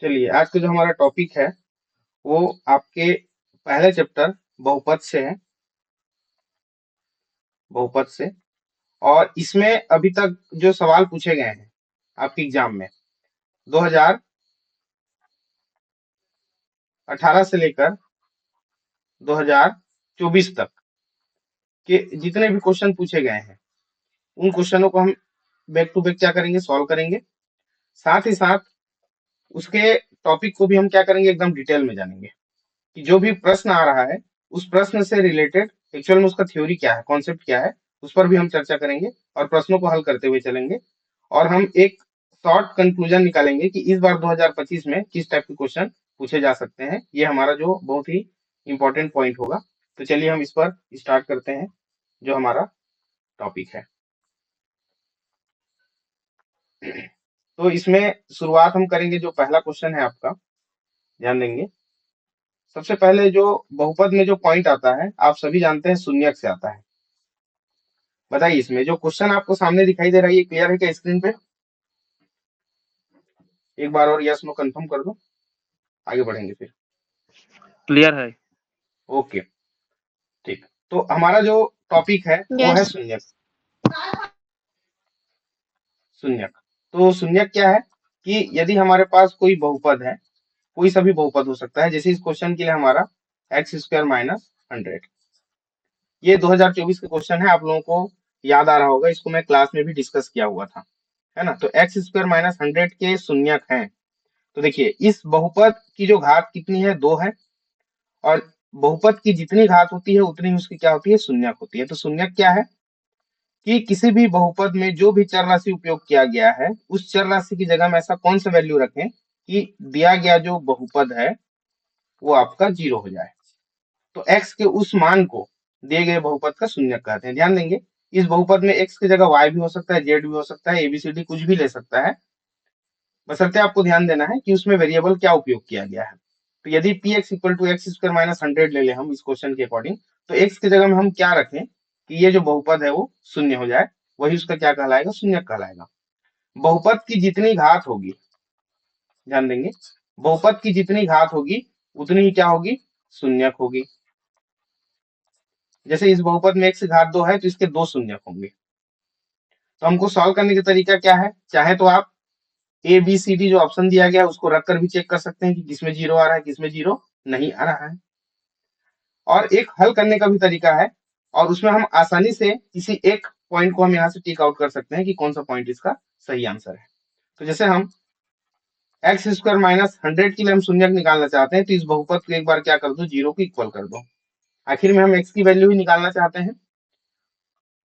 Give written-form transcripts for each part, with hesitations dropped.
चलिए, आज का जो हमारा टॉपिक है वो आपके पहले चैप्टर बहुपद से है, बहुपद से। और इसमें अभी तक जो सवाल पूछे गए हैं आपके एग्जाम में 2018 से लेकर 2024 तक के जितने भी क्वेश्चन पूछे गए हैं उन क्वेश्चनों को हम बैक टू बैक क्या करेंगे, सॉल्व करेंगे। साथ ही साथ उसके टॉपिक को भी हम क्या करेंगे, एकदम डिटेल में जानेंगे कि जो भी प्रश्न आ रहा है उस प्रश्न से रिलेटेड एक्चुअल में उसका थ्योरी क्या है, कॉन्सेप्ट क्या है, उस पर भी हम चर्चा करेंगे और प्रश्नों को हल करते हुए चलेंगे। और हम एक शॉर्ट कंक्लूजन निकालेंगे कि इस बार 2025 में किस टाइप के क्वेश्चन पूछे जा सकते हैं। ये हमारा जो बहुत ही इंपॉर्टेंट पॉइंट होगा। तो चलिए हम इस पर स्टार्ट करते हैं जो हमारा टॉपिक है। तो इसमें शुरुआत हम करेंगे, जो पहला क्वेश्चन है आपका, ध्यान देंगे। सबसे पहले जो बहुपद में जो पॉइंट आता है आप सभी जानते हैं, शून्यक से आता है। बताइए, इसमें जो क्वेश्चन आपको सामने दिखाई दे रहा है ये क्लियर है क्या स्क्रीन पे? एक बार और यस नो कंफर्म कर दो, आगे बढ़ेंगे फिर। क्लियर है। ओके, ठीक। तो हमारा जो टॉपिक है वो है यस शून्यक। शून्यक, तो शून्यक क्या है कि यदि हमारे पास कोई बहुपद है, कोई सा भी बहुपद हो सकता है, जैसे इस क्वेश्चन के लिए हमारा एक्स स्क्वायर माइनस 100, ये 2024 का क्वेश्चन है। आप लोगों को याद आ रहा होगा, इसको मैं क्लास में भी डिस्कस किया हुआ था, है ना। तो एक्स स्क्वायर माइनस 100 के शून्यक हैं। तो देखिए, इस बहुपद की जो घात कितनी है, 2 है। और बहुपद की जितनी घात होती है उतनी ही उसकी क्या होती है, शून्यक होती है। तो शून्यक क्या है कि किसी भी बहुपद में जो भी चर राशि उपयोग किया गया है उस चर राशि की जगह में ऐसा कौन सा वैल्यू रखें कि दिया गया जो बहुपद है वो आपका 0 हो जाए। तो x के उस मान को दिए गए बहुपद का शून्यक कहते हैं। ध्यान देंगे, इस बहुपद में x की जगह y भी हो सकता है, z भी हो सकता है, abcd कुछ भी ले सकता है। बशर्ते आपको ध्यान देना है कि उसमें वेरिएबल क्या उपयोग किया गया है। तो यदि P x equal to x square minus 100 ले लें हम इस क्वेश्चन के अकॉर्डिंग, तो एक्स की जगह में हम क्या रखें कि ये जो बहुपद है वो शून्य हो जाए, वही उसका क्या कहलाएगा, शून्यक कहलाएगा। बहुपद की जितनी घात होगी, ध्यान देंगे, बहुपद की जितनी घात होगी उतनी ही क्या होगी, शून्यक होगी। जैसे इस बहुपद में x घात 2 है तो इसके 2 शून्यक होंगे। तो हमको सॉल्व करने का तरीका क्या है, चाहे तो आप ए बी सी डी जो ऑप्शन दिया गया है उसको रखकर भी चेक कर सकते हैं कि किसमें 0 आ रहा है, किसमें 0 नहीं आ रहा है। और एक हल करने का भी तरीका है, और उसमें हम आसानी से किसी एक पॉइंट को हम यहाँ से टिक आउट कर सकते हैं कि कौन सा पॉइंट इसका सही आंसर है। तो जैसे हम एक्स स्क्वायर माइनस 100 के लिए हम शून्यक निकालना चाहते हैं, तो इस बहुपद को एक बार क्या कर दो, 0 को इक्वल कर दो। आखिर में हम एक्स की वैल्यू ही निकालना चाहते हैं।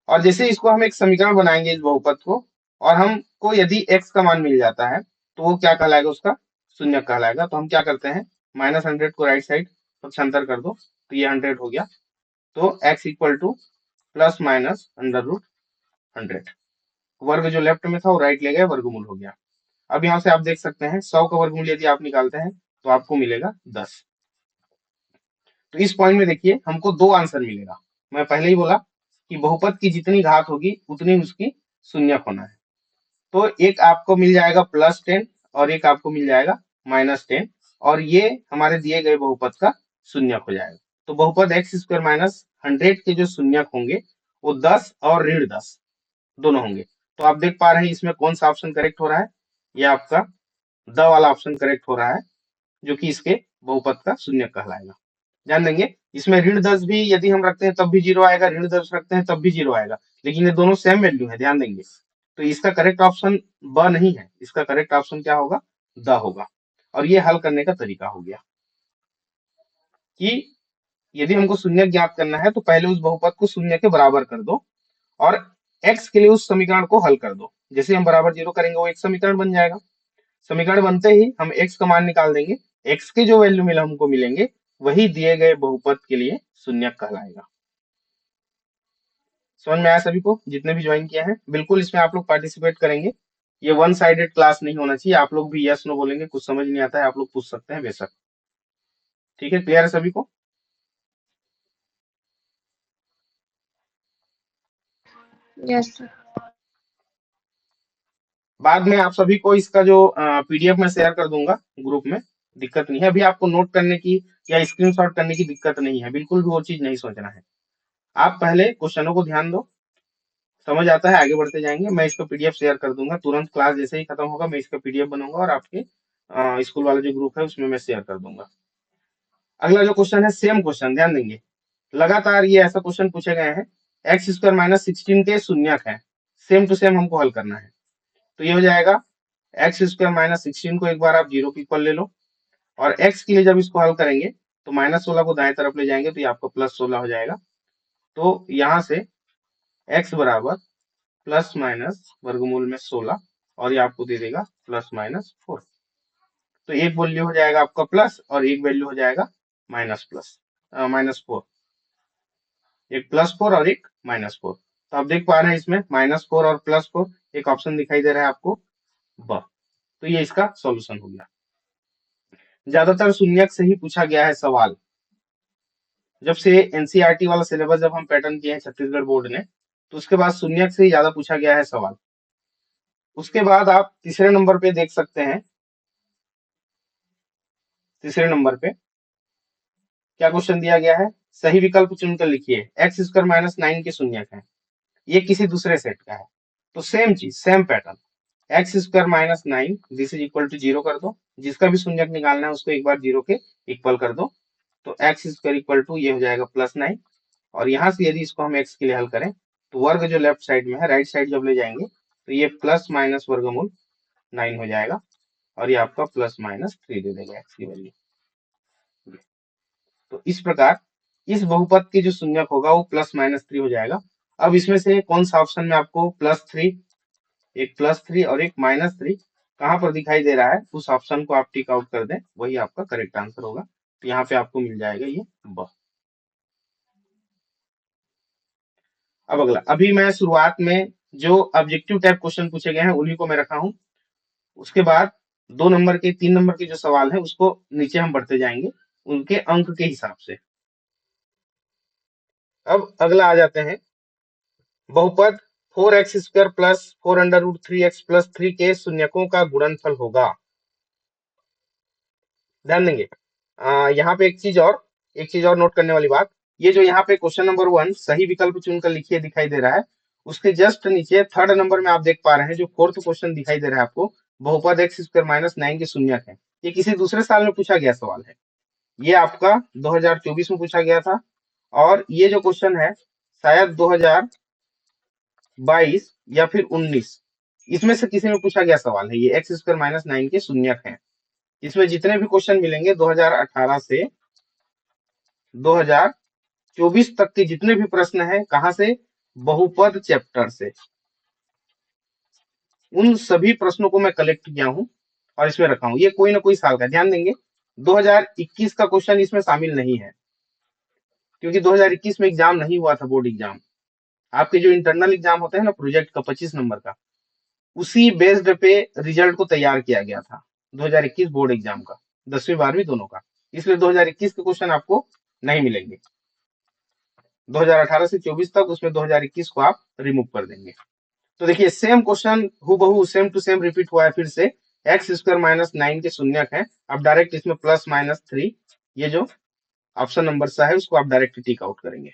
और जैसे इसको हम एक समीकरण बनाएंगे इस बहुपद को, और हमको यदि x का मान मिल जाता है तो वो क्या कहलाएगा, उसका शून्य कहलाएगा। तो हम क्या करते हैं, माइनस 100 को राइट साइड पक्षांतर कर दो, तो ये 100 हो गया। तो x equal to plus minus under root 100, वर्ग जो लेफ्ट में था वो राइट ले गया, वर्गमूल हो गया। अब यहाँ से आप देख सकते हैं 100 का वर्गमूल यदि आप निकालते हैं तो आपको मिलेगा 10। तो इस पॉइंट में देखिए हमको 2 आंसर मिलेगा। मैं पहले ही बोला कि बहुपद की जितनी घात होगी उतनी उसकी शून्यक होना है। तो एक आपको मिल जाएगा +10 और एक आपको मिल जाएगा -10, और ये हमारे दिए गए बहुपद का शून्यक हो जाएगा। तो बहुपद एक्स स्क्वायर माइनस 100 के जो शून्यक होंगे वो 10 और ऋण 10 दोनों होंगे। तो आप देख पा रहे हैं इसमें कौन सा ऑप्शन करेक्ट हो रहा है, ये आपका द वाला ऑप्शन करेक्ट हो रहा है, जो कि इसके बहुपद का शून्यक कहलाएगा। ध्यान देंगे, इसमें ऋण 10 भी यदि हम रखते हैं तब भी 0 आएगा, ऋण 10 रखते हैं तब भी 0 आएगा, लेकिन ये दोनों सेम वैल्यू है, ध्यान देंगे। तो इसका करेक्ट ऑप्शन ब नहीं है, इसका करेक्ट ऑप्शन क्या होगा, द होगा। और ये हल करने का तरीका हो गया कि यदि हमको शून्य ज्ञात करना है तो पहले उस बहुपद को शून्य के बराबर कर दो और x के लिए उस समीकरण को हल कर दो। जैसे हम बराबर 0 करेंगे वो एक समीकरण बन जाएगा। समीकरण बनते ही हम x का मान निकाल देंगे, x के जो वैल्यू मिला हमको मिलेंगे वही दिए गए बहुपद के लिए शून्यक कहलाएगा। समझ में आया सभी को, जितने भी ज्वाइन किया है? बिल्कुल इसमें आप लोग पार्टिसिपेट करेंगे। ये वन साइडेड क्लास नहीं होना चाहिए, आप लोग भी यस नो बोलेंगे, कुछ समझ नहीं आता है आप लोग पूछ सकते हैं बेशक। ठीक है, क्लियर है सभी को? Yes sir. बाद में आप सभी को इसका जो पीडीएफ में शेयर कर दूंगा ग्रुप में, दिक्कत नहीं है। अभी आपको नोट करने की या स्क्रीनशॉट करने की दिक्कत नहीं है, बिल्कुल भी वो चीज नहीं सोचना है। आप पहले क्वेश्चनों को ध्यान दो, समझ आता है आगे बढ़ते जाएंगे। मैं इसका पीडीएफ शेयर कर दूंगा तुरंत, क्लास जैसे ही खत्म होगा मैं इसका पीडीएफ बनाऊंगा और आपके स्कूल वाला जो ग्रुप है उसमें मैं शेयर कर दूंगा। अगला जो क्वेश्चन है सेम क्वेश्चन, ध्यान देंगे। लगातार ये ऐसा क्वेश्चन पूछे गए हैं, एक्स स्क्वायर माइनस 16 के शून्यक है, सेम टू सेम हमको हल करना है। तो ये हो जाएगा एक्स स्क्वायर माइनस 16 को एक बार आप 0 के इक्वल ले लो, और एक्स के लिए जब इसको हल करेंगे तो -16 को दाएं तरफ ले जाएंगे तो ये आपका +16 हो जाएगा। तो यहाँ से एक्स बराबर प्लस माइनस वर्गमूल में 16, और ये आपको दे देगा +-4। तो एक वैल्यू हो जाएगा आपका प्लस और एक वैल्यू हो जाएगा -4। एक +4 और एक -4। तो आप देख पा रहे हैं इसमें -4 और +4 एक ऑप्शन दिखाई दे रहा है आपको ब। तो ये इसका सॉल्यूशन हो गया। ज्यादातर शून्यक से ही पूछा गया है सवाल। जब से एनसीईआरटी वाला सिलेबस जब हम पैटर्न किए हैं छत्तीसगढ़ बोर्ड ने, तो उसके बाद शून्यक से ही ज्यादा पूछा गया है सवाल। उसके बाद आप तीसरे नंबर पे देख सकते हैं, तीसरे नंबर पे क्या क्वेश्चन दिया गया है, सही विकल्प चुनकर लिखिए। एक्स स्क्वायर माइनस 9 के शून्यक है, ये किसी दूसरे सेट का है। तो सेम चीज, same pattern, x square minus 9 this is equal to 0 कर दो, जिसका भी शून्यक निकालना है उसको एक बार 0 के इक्वल कर दो। तो एक्स स्क्वायर इक्वल टू ये हो जाएगा +9, और यहाँ से यदि इसको हम एक्स के लिए हल करें तो वर्ग जो लेफ्ट साइड में है राइट साइड जब ले जाएंगे तो ये प्लस माइनस वर्गमूल 9 हो जाएगा, और ये आपका +-3 दे देगा एक्स की वैल्यू। तो इस प्रकार इस बहुपद के जो शून्यक होगा वो +-3 हो जाएगा। अब इसमें से कौन सा ऑप्शन में आपको +3, एक +3 और एक -3 कहाँ पर दिखाई दे रहा है, उस ऑप्शन को आप टिक आउट कर दें, वही आपका करेक्ट आंसर होगा। तो यहाँ पे आपको मिल जाएगा ये ब। अब अगला, अभी मैं शुरुआत में जो ऑब्जेक्टिव टाइप क्वेश्चन पूछे गए हैं उन्हीं को मैं रखा हूं। उसके बाद 2 नंबर के 3 नंबर के जो सवाल है उसको नीचे हम बढ़ते जाएंगे उनके अंक के हिसाब से। अब अगला आ जाते हैं, बहुपद 4x² प्लस 4√3x प्लस 3 के शून्यकों का गुणनफल होगा। ध्यान देंगे, यहाँ पे एक चीज और नोट करने वाली बात, ये जो यहाँ पे क्वेश्चन नंबर 1 सही विकल्प चुनकर लिखिए दिखाई दे रहा है, उसके जस्ट नीचे थर्ड नंबर में आप देख पा रहे हैं जो फोर्थ क्वेश्चन दिखाई दे रहा है आपको, बहुपद x² माइनस 9 के शून्यक है। ये किसी दूसरे साल में पूछा गया सवाल है, ये आपका 2024 में पूछा गया था, और ये जो क्वेश्चन है शायद 2022 या फिर 19, इसमें से किसी में पूछा गया सवाल है। ये x² माइनस 9 के शून्यक है। इसमें जितने भी क्वेश्चन मिलेंगे 2018 से 2024 तक के जितने भी प्रश्न हैं, कहां से, बहुपद चैप्टर से, उन सभी प्रश्नों को मैं कलेक्ट किया हूं और इसमें रखा हूं। ये कोई ना कोई साल का, ध्यान देंगे 2021 का क्वेश्चन इसमें शामिल नहीं है, क्योंकि 2021 में एग्जाम नहीं हुआ था, बोर्ड एग्जाम। आपके जो इंटरनल एग्जाम होते हैं ना प्रोजेक्ट का 25 नंबर का, उसी बेस्ड पे रिजल्ट को तैयार किया गया था 2021 बोर्ड एग्जाम का, 10वीं 12वीं दोनों का। इसलिए 2021 के क्वेश्चन आपको नहीं मिलेंगे। 2018 से 24 तक, उसमें 2021 को आप रिमूव कर देंगे। तो देखिए सेम क्वेश्चन हूबहू सेम टू सेम रिपीट हुआ है फिर से, x² माइनस 9 के शून्यक है। अब डायरेक्ट इसमें +-3, ये जो ऑप्शन नंबर सा है उसको आप डायरेक्ट टिक आउट करेंगे।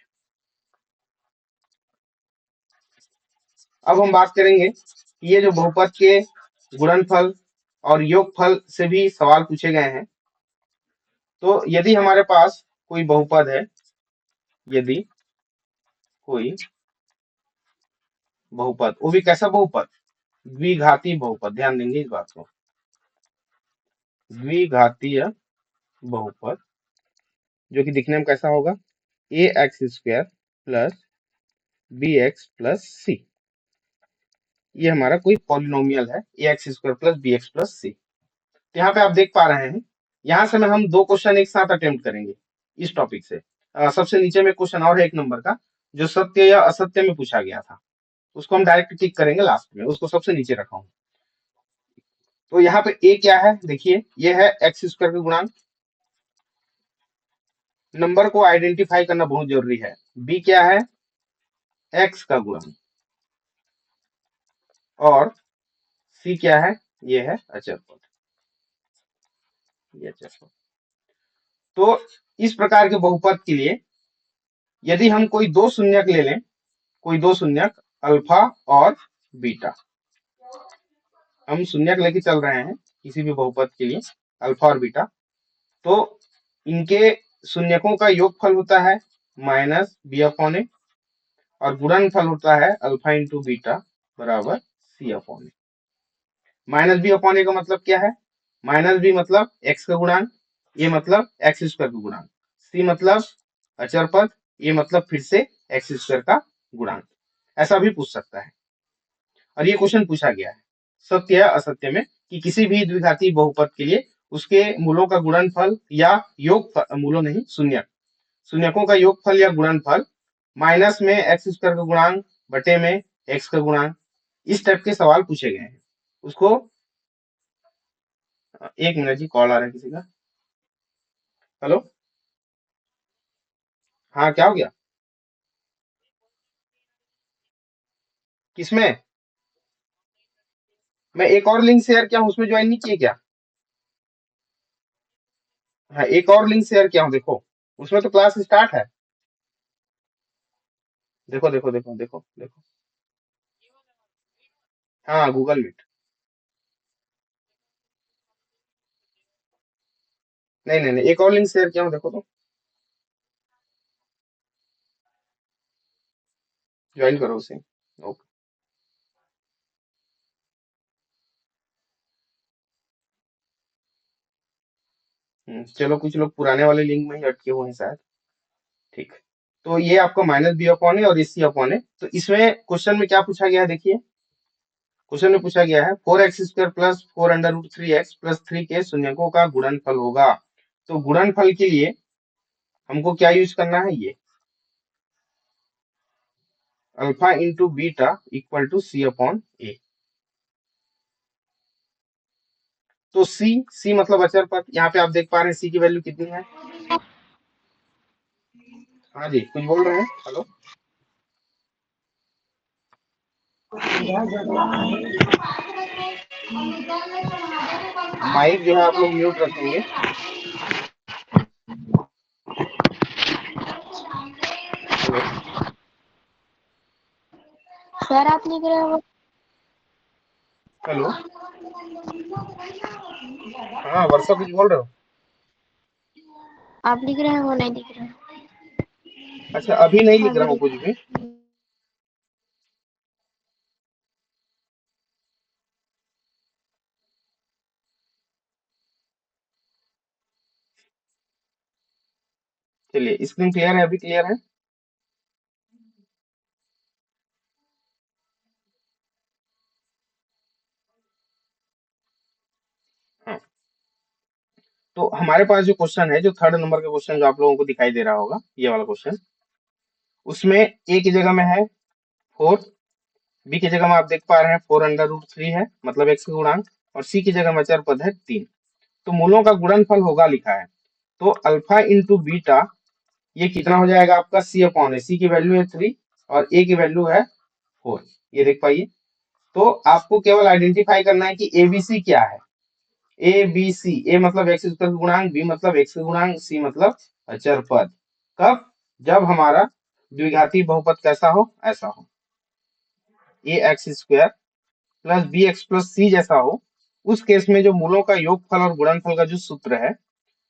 अब हम बात करेंगे ये जो बहुपद के गुणनफल और योगफल से भी सवाल पूछे गए हैं। तो यदि हमारे पास कोई बहुपद है, यदि कोई बहुपद, वो भी कैसा बहुपद, द्विघाती बहुपद, ध्यान देंगे इस बात को, द्विघातीय बहुपद, जो कि दिखने में कैसा होगा, ax² plus bx plus c, ये हमारा कोई पॉलिनोमियल है, ax² plus bx plus c। तो यहाँ पे आप देख पा रहे हैं, यहाँ से में हम 2 क्वेश्चन एक साथ अटेम्प्ट करेंगे इस टॉपिक से। सबसे नीचे में क्वेश्चन और है 1 नंबर का, जो सत्य या असत्य में पूछा गया था, उसको हम डायरेक्ट टिक करेंगे लास्ट में, उसको सबसे नीचे रखा हूं। तो यहाँ पे a क्या है, देखिए ये है x² का गुणांक, नंबर को आइडेंटिफाई करना बहुत जरूरी है। b क्या है, x का गुणांक, और c क्या है, ये है अचर पद, ये अचर पद। तो इस प्रकार के बहुपद के लिए यदि हम कोई दो शून्यक ले लें, कोई दो शून्यक अल्फा और बीटा, हम शून्यक लेके चल रहे हैं किसी भी बहुपद के लिए अल्फा और बीटा, तो इनके शून्यकों का योगफल होता है माइनस बी अपॉन ए, और गुणनफल होता है अल्फा इंटू बीटा बराबर सी अपॉन ए। माइनस बी अपॉन ए का मतलब क्या है, माइनस बी मतलब एक्स का गुणांक, ये मतलब एक्स स्क्वायर का गुणांक, सी मतलब अचर पद, ये मतलब फिर से एक्स स्क्वायर का गुणांक। ऐसा भी पूछ सकता है, और ये क्वेश्चन पूछा गया है सत्य या असत्य में कि किसी भी द्विघाती बहुपद के लिए उसके मूलों का गुणनफल या योग, मूलों नहीं शून्यक, शून्यकों का योगफल या गुणनफल माइनस में एक्स स्क्वायर का गुणांक बटे में एक्स का गुणांक, इस टाइप के सवाल पूछे गए हैं उसको। एक मिनट जी, कॉल आ रहा है किसी का। हेलो, हाँ क्या हो गया, किसमें? मैं एक और लिंक शेयर किया हूँ, उसमें ज्वाइन नहीं किए क्या? हाँ, एक और लिंक शेयर किया हूँ, देखो उसमें तो क्लास स्टार्ट है। देखो देखो देखो देखो देखो, हाँ गूगल मीट। नहीं नहीं नहीं, एक और लिंक शेयर किया हूँ, देखो तो, ज्वाइन करो उसे। ओके। चलो, कुछ लोग पुराने वाले लिंक में ही अटके हुए हैं शायद। ठीक है, तो ये आपका माइनस बी अपॉन है और ये सी अपॉन है। तो इसमें क्वेश्चन में क्या पूछा गया है, देखिए क्वेश्चन में पूछा गया है 4x² प्लस 4√3x प्लस 3 के शून्यकों का गुणनफल होगा। तो गुणनफल के लिए हमको क्या यूज करना है, ये alpha into beta equal to C upon A. तो सी मतलब अचर पद, यहाँ पे आप देख पा रहे हैं सी की वैल्यू कितनी है। हाँ जी, कुछ बोल रहे हैं, हेलो। माइक जो है आप लोग म्यूट रखेंगे। हेलो, सर आप लिख रहे हो? हेलो, हाँ वर्षा, कुछ बोल रहे हो? आप लिख रहे हो नहीं लिख रहे हो? अच्छा, अभी नहीं लिख रहा अभी हूँ कुछ लिख भी। चलिए, स्क्रीन क्लियर है, अभी क्लियर है। हाँ, तो हमारे पास जो क्वेश्चन है, जो थर्ड नंबर का क्वेश्चन जो आप लोगों को दिखाई दे रहा होगा, ये वाला क्वेश्चन, उसमें ए की जगह में है 4, बी की जगह में आप देख पा रहे हैं 4√3 है मतलब एक्स का गुणांक, और सी की जगह में अचर पद है 3। तो मूलों का गुणनफल होगा लिखा है, तो अल्फा इंटू बीटा ये कितना हो जाएगा आपका, सी अपॉन है, सी की वैल्यू है 3 और ए की वैल्यू है 4, ये देख पाइए। तो आपको केवल आइडेंटिफाई करना है कि एबीसी क्या है। ए बी सी, ए मतलब एक्स स्क्वायर का गुणांक, बी मतलब एक्स का गुणांक, सी मतलब अचर पद। कब? जब हमारा द्विघाती बहुपद कैसा हो, ऐसा हो, A X square plus B x plus C जैसा हो। उस केस में जो मूलों का योगफल और गुणनफल का जो सूत्र है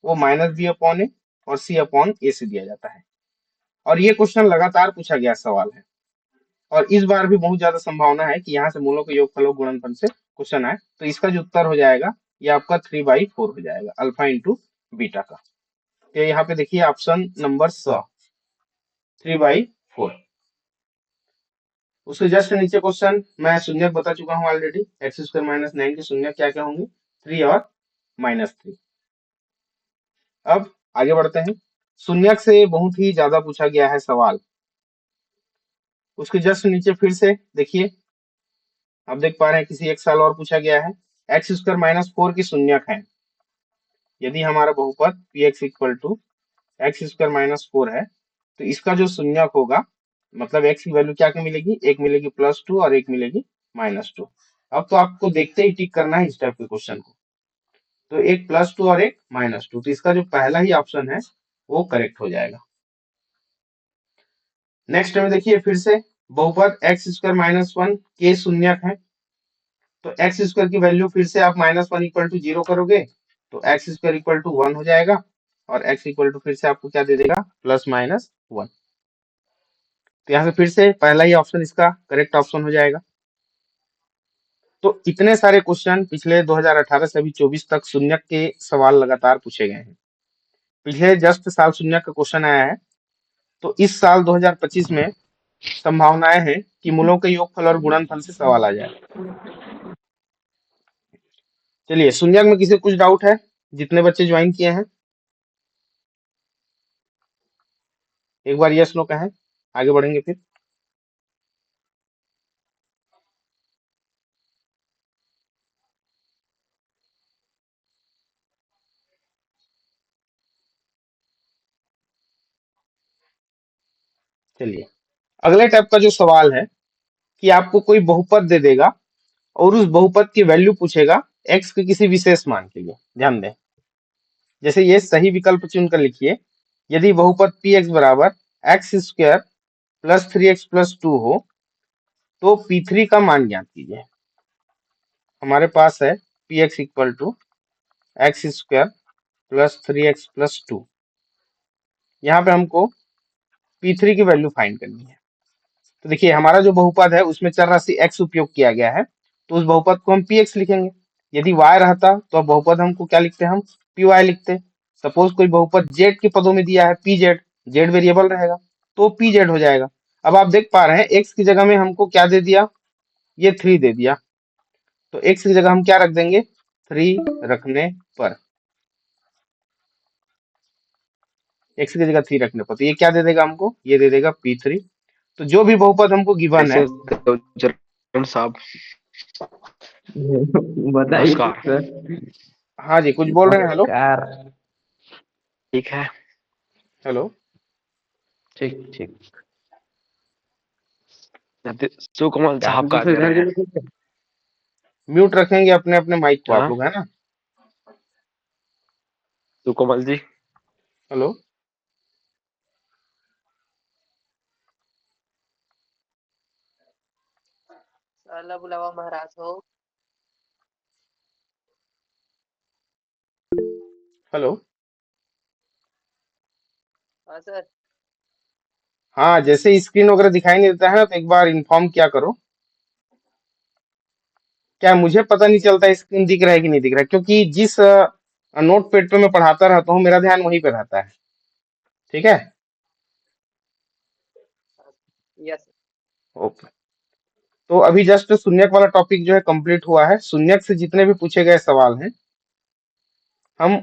वो माइनस बी अपॉन ए और सी अपॉन ए से दिया जाता है। और ये क्वेश्चन लगातार पूछा गया सवाल है, और इस बार भी बहुत ज्यादा संभावना है कि यहाँ से मूलों के योगफल और गुणनफल से क्वेश्चन आए। तो इसका जो उत्तर हो जाएगा ये आपका 3/4 हो जाएगा, अल्फा इंटू बीटा का। तो यहाँ पे देखिए ऑप्शन नंबर 3/4। उसके जस्ट नीचे क्वेश्चन मैं शून्यक बता चुका हूँ ऑलरेडी, x² - 9 के शून्यक क्या क्या होंगे, 3 और -3। अब आगे बढ़ते हैं, शून्यक से बहुत ही ज्यादा पूछा गया है सवाल। उसके जस्ट नीचे फिर से देखिए, आप देख पा रहे हैं किसी एक साल और पूछा गया है, x² - 4 की शून्यक है। यदि हमारा बहुपद px इक्वल टू x² - 4 है, तो इसका जो शून्यक होगा, मतलब x की वैल्यू क्या क्या मिलेगी, एक मिलेगी +2 और एक मिलेगी -2। अब तो आपको देखते ही टिक करना है इस टाइप के क्वेश्चन को। तो एक +2 और एक -2, तो इसका जो पहला ही ऑप्शन है वो करेक्ट हो जाएगा। नेक्स्ट में देखिए फिर से बहुपद x² - 1 के शून्यक है, तो x² की वैल्यू फिर से आप -1 = 0 करोगे तो x² = 1 हो जाएगा, और x = फिर से आपको क्या दे देगा, +-1। तो यहाँ से फिर से पहला ही ऑप्शन इसका करेक्ट ऑप्शन हो जाएगा। तो इतने सारे क्वेश्चन पिछले 2018 से अभी 24 तक शून्यक के सवाल लगातार पूछे गए हैं। पिछले जस्ट साल शून्यक का क्वेश्चन आया है, तो इस साल 2025 में संभावनाएं हैं कि मूलों के योगफल और गुणनफल से सवाल आ जाए। चलिए, शून्यक में किसी को कुछ डाउट है? जितने बच्चे ज्वाइन किए हैं एक बार यस नो कहें, आगे बढ़ेंगे फिर। चलिए, अगले टाइप का जो सवाल है कि आपको कोई बहुपद दे देगा और उस बहुपद की वैल्यू पूछेगा x के किसी विशेष मान के लिए। ध्यान दें, जैसे ये सही विकल्प चुनकर लिखिए, यदि बहुपद px बराबर x² + 3x + 2 हो तो p3 का मान ज्ञात कीजिए। हमारे पास है px = x² + 3x + 2। यहाँ पे हमको p3 की वैल्यू फाइंड करनी है। तो देखिए, हमारा जो बहुपद है उसमें चर राशि x उपयोग किया गया है, तो उस बहुपद को हम px लिखेंगे। यदि y रहता तो अब बहुपद हमको क्या लिखते हैं, हम py लिखते। सपोज कोई बहुपद z के पदों में दिया है pz, z वेरिएबल रहेगा तो pz हो जाएगा। अब आप देख पा रहे हैं x की जगह में हमको क्या दे दिया, ये 3 दे दिया, तो x की जगह हम क्या रख देंगे, 3 रखने पर, x की जगह 3 रखने पर, तो ये क्या दे देगा हमको, ये दे देगा p3। तो जो भी बहुपद हमको गिवन है, कैसे देवचरण साहब? बताइए नमस्कार। सर। हाँ जी कुछ बोल रहे हैं, हेलो नमस्कार। ठीक है, हेलो, ठीक ठीक। सुकमल साहब काफी का कुछ कह रहे हैं। इधर म्यूट रखेंगे अपने अपने माइक को आप हाँ, लोग, है ना। सुकमल जी। हेलो, अल्लाह बुलावा महाराज हो। हेलो, हाँ सर। हाँ जैसे स्क्रीन वगैरह दिखाई नहीं देता है ना, तो एक बार इन्फॉर्म क्या करो। क्या मुझे पता नहीं चलता स्क्रीन दिख रहा है कि नहीं दिख रहा है, क्योंकि जिस नोट पैड पे मैं पढ़ाता रहता हूँ मेरा ध्यान वहीं पे रहता है। ठीक है, यस। ओके। तो अभी जस्ट शून्यक वाला टॉपिक जो है कंप्लीट हुआ है। शून्यक से जितने भी पूछे गए सवाल हैं, हम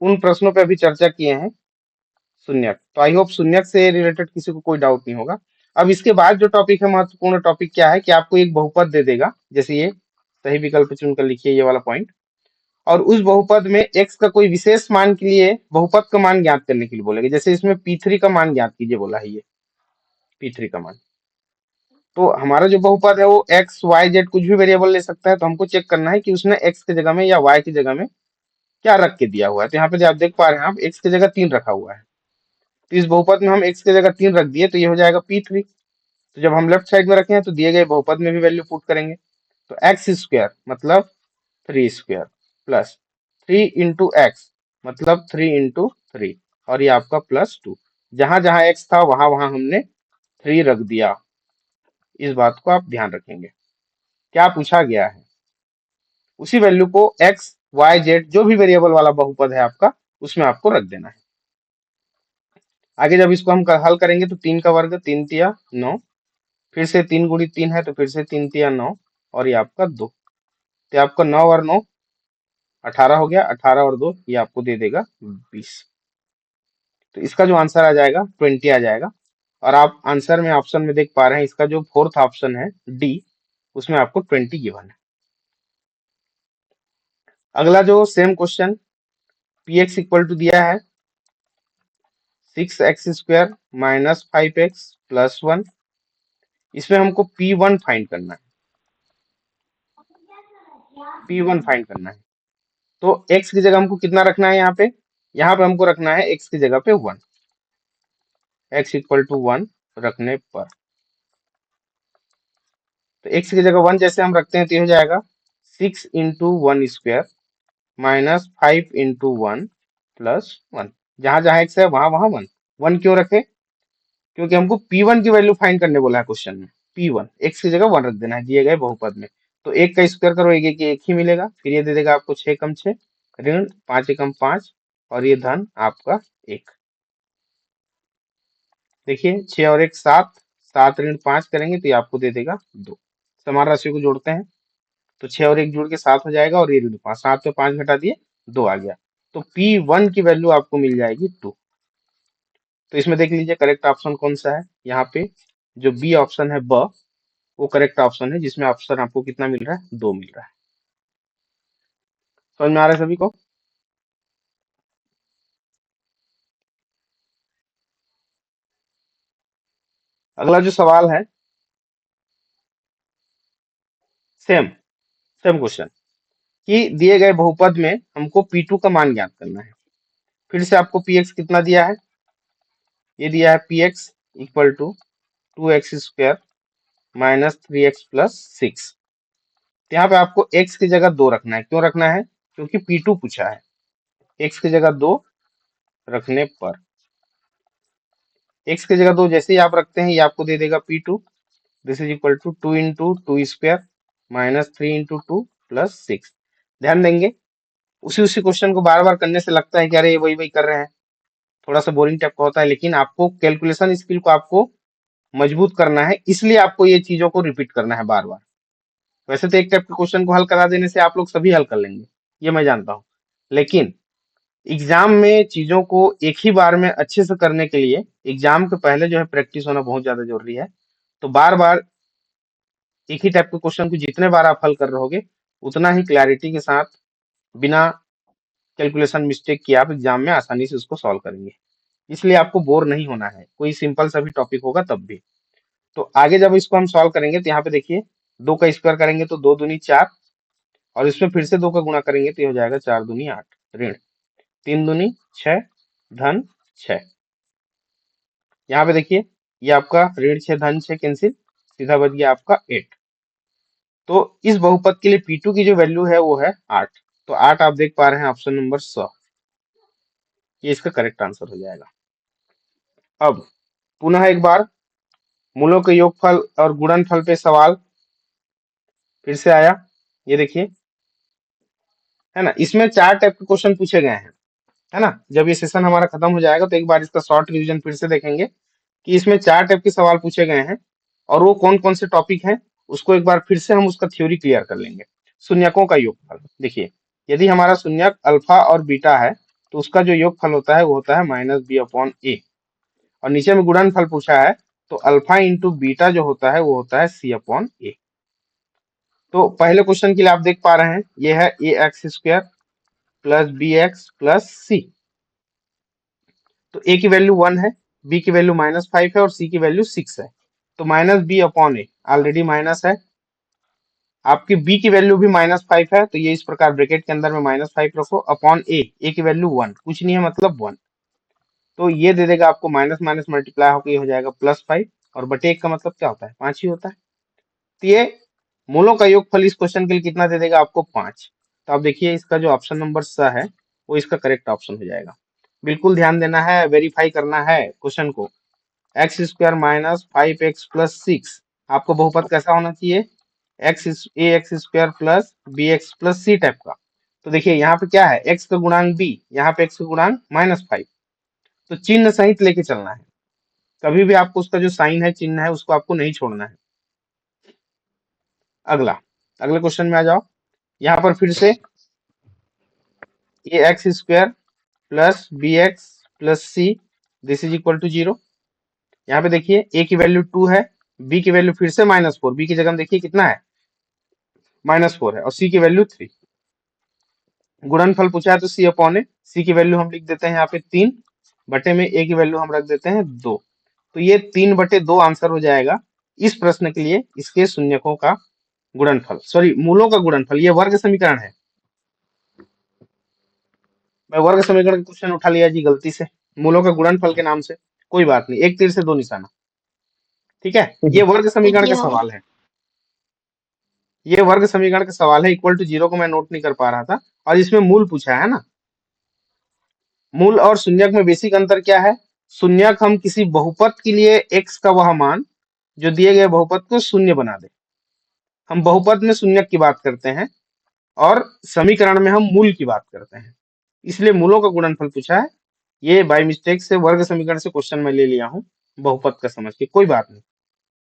उन प्रश्नों पे अभी चर्चा किए हैं शून्यक। तो आई होप शून्यक से रिलेटेड किसी को कोई डाउट नहीं होगा। अब इसके बाद जो टॉपिक है, महत्वपूर्ण टॉपिक क्या है कि आपको एक बहुपद दे देगा, जैसे ये सही विकल्प चुनकर लिखिए ये वाला पॉइंट, और उस बहुपद में x का कोई विशेष मान के लिए बहुपद का मान ज्ञात करने के लिए बोलेगा। जैसे इसमें p3 का मान ज्ञात कीजिए बोला है, ये p3 का मान। तो हमारा जो बहुपद है वो x y z कुछ भी वेरिएबल ले सकता है, तो हमको चेक करना है कि उसने x की जगह में या y की जगह में क्या रख के दिया हुआ है। तो यहाँ पे जो आप देख पा रहे हैं, आप x की जगह 3 रखा हुआ है, तो इस बहुपद में हम x की जगह 3 रख दिए, तो ये हो जाएगा p3। तो जब हम लेफ्ट साइड में रखें तो दिए गए बहुपद में भी वैल्यू पुट करेंगे, तो x² मतलब 3² प्लस 3 इंटू एक्स मतलब 3 इंटू 3, और ये आपका +2। जहां जहां x था वहां वहां हमने 3 रख दिया। इस बात को आप ध्यान रखेंगे। क्या पूछा गया है, उसी वैल्यू को x y z जो भी वेरिएबल वाला बहुपद है आपका, उसमें आपको रख देना है। आगे जब इसको हम हल करेंगे तो 3 का वर्ग 3 तिया 9, फिर से 3 गुणी 3 है तो फिर से 3 तिया 9, और ये आपका 2, तो आपका 9 और 9 18 हो गया, 18 और 2 ये आपको दे देगा 20। तो इसका जो आंसर आ जाएगा 20 आ जाएगा। और आप आंसर में ऑप्शन में देख पा रहे हैं, इसका जो फोर्थ ऑप्शन है डी, उसमें आपको 20 गिवन है। अगला जो same question, px equal to दिया है 6x² - 5x + 1। इसमें हमको p1 फाइंड करना है। P1 फाइंड करना है। तो x की जगह हमको कितना रखना है यहाँ पे? यहाँ पे हमको रखना है x की जगह पे 1, x इक्वल टू 1 रखने पर, तो x की जगह 1 जैसे हम रखते हैं तो ये हो जाएगा 6 into 1 square minus 5 into 1 plus 1। जहां जहां x है वहां वहां 1। 1 क्यों रखे? क्योंकि हमको P1 की वैल्यू फाइंड करने बोला है क्वेश्चन में। P1 x की जगह 1 रख देना है दिए गए बहुपद में। तो एक का स्क्वायर करो, एक एक ही मिलेगा, फिर ये दे देगा आपको 6 कम 6 ऋण 5 एकम 5 और ये धन आपका 1। देखिए 6 और 1 7, 7 ऋण 5 करेंगे तो ये आपको दे देगा 2। समान राशियों को जोड़ते हैं तो 6 और 1 जुड़ के 7 हो जाएगा और ये ऋण 5, 7 पे 5 घटा दिए 2 आ गया। तो P1 की वैल्यू आपको मिल जाएगी 2। तो इसमें देख लीजिए करेक्ट ऑप्शन कौन सा है। यहाँ पे जो बी ऑप्शन है ब, वो करेक्ट ऑप्शन है जिसमें ऑप्शन आपको कितना मिल रहा है? 2 मिल रहा है। समझ में आ रहा है सभी को? अगला जो सवाल है सेम सेम क्वेश्चन कि दिए गए बहुपद में हमको P2 का मान ज्ञात करना है। फिर से आपको Px कितना दिया है? ये दिया है Px equal to 2x square minus 3x plus 6। यहाँ पे आपको x की जगह 2 रखना है। क्यों रखना है? क्योंकि P2 पूछा है। x की जगह 2 रखने पर, x की जगह 2 जैसे ही आप रखते हैं ये आपको दे देगा P2। This is equal to 2 into 2 square minus 3 into 2 plus 6। ध्यान देंगे उसी उसी क्वेश्चन को बार बार करने से लगता है कि अरे वही वही कर रहे हैं, थोड़ा सा बोरिंग टाइप का होता है, लेकिन आपको कैलकुलेशन स्किल को आपको मजबूत करना है, इसलिए आपको ये चीजों को रिपीट करना है बार बार। वैसे तो एक टाइप के क्वेश्चन को हल करा देने से आप लोग सभी हल कर लेंगे, ये मैं जानता हूँ, लेकिन एग्जाम में चीजों को एक ही बार में अच्छे से करने के लिए एग्जाम के पहले जो है प्रैक्टिस होना बहुत ज्यादा जरूरी है। तो बार बार एक ही टाइप के क्वेश्चन को जितने बार आप हल कर रहोगे उतना ही क्लैरिटी के साथ बिना कैलकुलेशन मिस्टेक किए आप एग्जाम में आसानी से उसको सॉल्व करेंगे। इसलिए आपको बोर नहीं होना है, कोई सिंपल सा भी टॉपिक होगा तब भी। तो आगे जब इसको हम सॉल्व करेंगे तो यहाँ पे देखिए 2 का स्क्वायर करेंगे तो 2 दूनी 4 और इसमें फिर से 2 का गुणा करेंगे तो ये हो जाएगा 4 दूनी 8 ऋण 3 दूनी 6 धन 6। यहाँ पे देखिए ये आपका ऋण 6 धन 6 कैंसिल, सीधा बच गया आपका 8। तो इस बहुपद के लिए P2 की जो वैल्यू है वो है 8। तो 8 आप देख पा रहे हैं ऑप्शन नंबर 100, ये इसका करेक्ट आंसर हो जाएगा। अब पुनः एक बार मूलों के योगफल और गुणनफल पे सवाल फिर से आया, ये देखिए है ना। इसमें 4 टाइप के क्वेश्चन पूछे गए हैं, है ना। जब ये सेशन हमारा खत्म हो जाएगा तो एक बार इसका शॉर्ट रिवीजन फिर से देखेंगे कि इसमें 4 टाइप के सवाल पूछे गए हैं और वो कौन कौन से टॉपिक हैं, उसको एक बार फिर से हम उसका थ्योरी क्लियर कर लेंगे। शून्यकों का योगफल देखिए, यदि हमारा शून्यक अल्फा और बीटा है तो उसका जो योगफल होता है वो होता है माइनस बी अपॉन ए। और नीचे में गुणनफल पूछा है तो अल्फा इंटू बीटा जो होता है वो होता है सी अपॉन ए। तो पहले क्वेश्चन के लिए आप देख पा रहे हैं ये है A X square plus B x plus C. तो ए की वैल्यू 1 है, बी की वैल्यू -5 है और सी की वैल्यू 6 है। तो माइनस बी अपॉन ए ऑलरेडी माइनस है, आपकी बी की वैल्यू भी -5 है तो ये इस प्रकार ब्रैकेट के अंदर में -5 रखो अपॉन ए, ए की वैल्यू 1 कुछ नहीं है मतलब 1। तो ये दे देगा आपको माइनस माइनस मल्टीप्लाई होकर ये हो जाएगा +5 और बटे 1 का मतलब क्या होता है 5 ही होता है। तो ये मूलों का योगफल इस क्वेश्चन के लिए कितना दे देगा आपको 5। तो आप देखिए इसका जो ऑप्शन नंबर स है वो इसका करेक्ट ऑप्शन हो जाएगा। बिल्कुल ध्यान देना है, वेरीफाई करना है क्वेश्चन को। X square minus 5x plus 6 आपको बहुपद कैसा होना चाहिए? X square plus B x plus c type का। तो देखिए यहाँ पे क्या है x का गुणांक b, यहाँ पे x का गुणांक -5। तो चिन्ह सहित लेके चलना है, कभी भी आपको उसका जो साइन है चिन्ह है उसको आपको नहीं छोड़ना है। अगले क्वेश्चन में आ जाओ। यहाँ पर फिर से A X square plus B x plus C this is equal to 0। यहाँ पे देखिए ए की वैल्यू 2 है, बी की वैल्यू फिर से -4, बी की जगह में देखिए कितना है -4 है और सी की वैल्यू 3। गुणनफल पूछा है तो सी अपॉन ए, सी की वैल्यू हम लिख देते हैं यहाँ पे 3 बटे में ए की वैल्यू हम रख देते हैं 2। तो ये 3/2 आंसर हो जाएगा इस प्रश्न के लिए इसके शून्यकों का गुणनफल, सॉरी मूलों का गुणनफल, ये वर्ग समीकरण है। मैं वर्ग समीकरण का क्वेश्चन उठा लिया जी गलती से, मूलों का गुणनफल के नाम से। कोई बात नहीं, एक तीर से दो निशाना। ठीक है, ये वर्ग समीकरण का कीजिए हम। सवाल है, ये वर्ग समीकरण का सवाल है। इक्वल टू जीरो को मैं नोट नहीं कर पा रहा था, और इसमें मूल पूछा है ना। मूल और शून्यक में बेसिक अंतर क्या है? शून्यक हम किसी बहुपद के लिए x का वह मान जो दिए गए बहुपद को शून्य बना दे। हम बहुपद में शून्यक की बात करते हैं और समीकरण में हम मूल की बात करते हैं, इसलिए मूलों का गुणनफल पूछा है। ये बाय मिस्टेक से वर्ग समीकरण से क्वेश्चन में ले लिया हूँ, बहुपद का समझ के। कोई बात नहीं,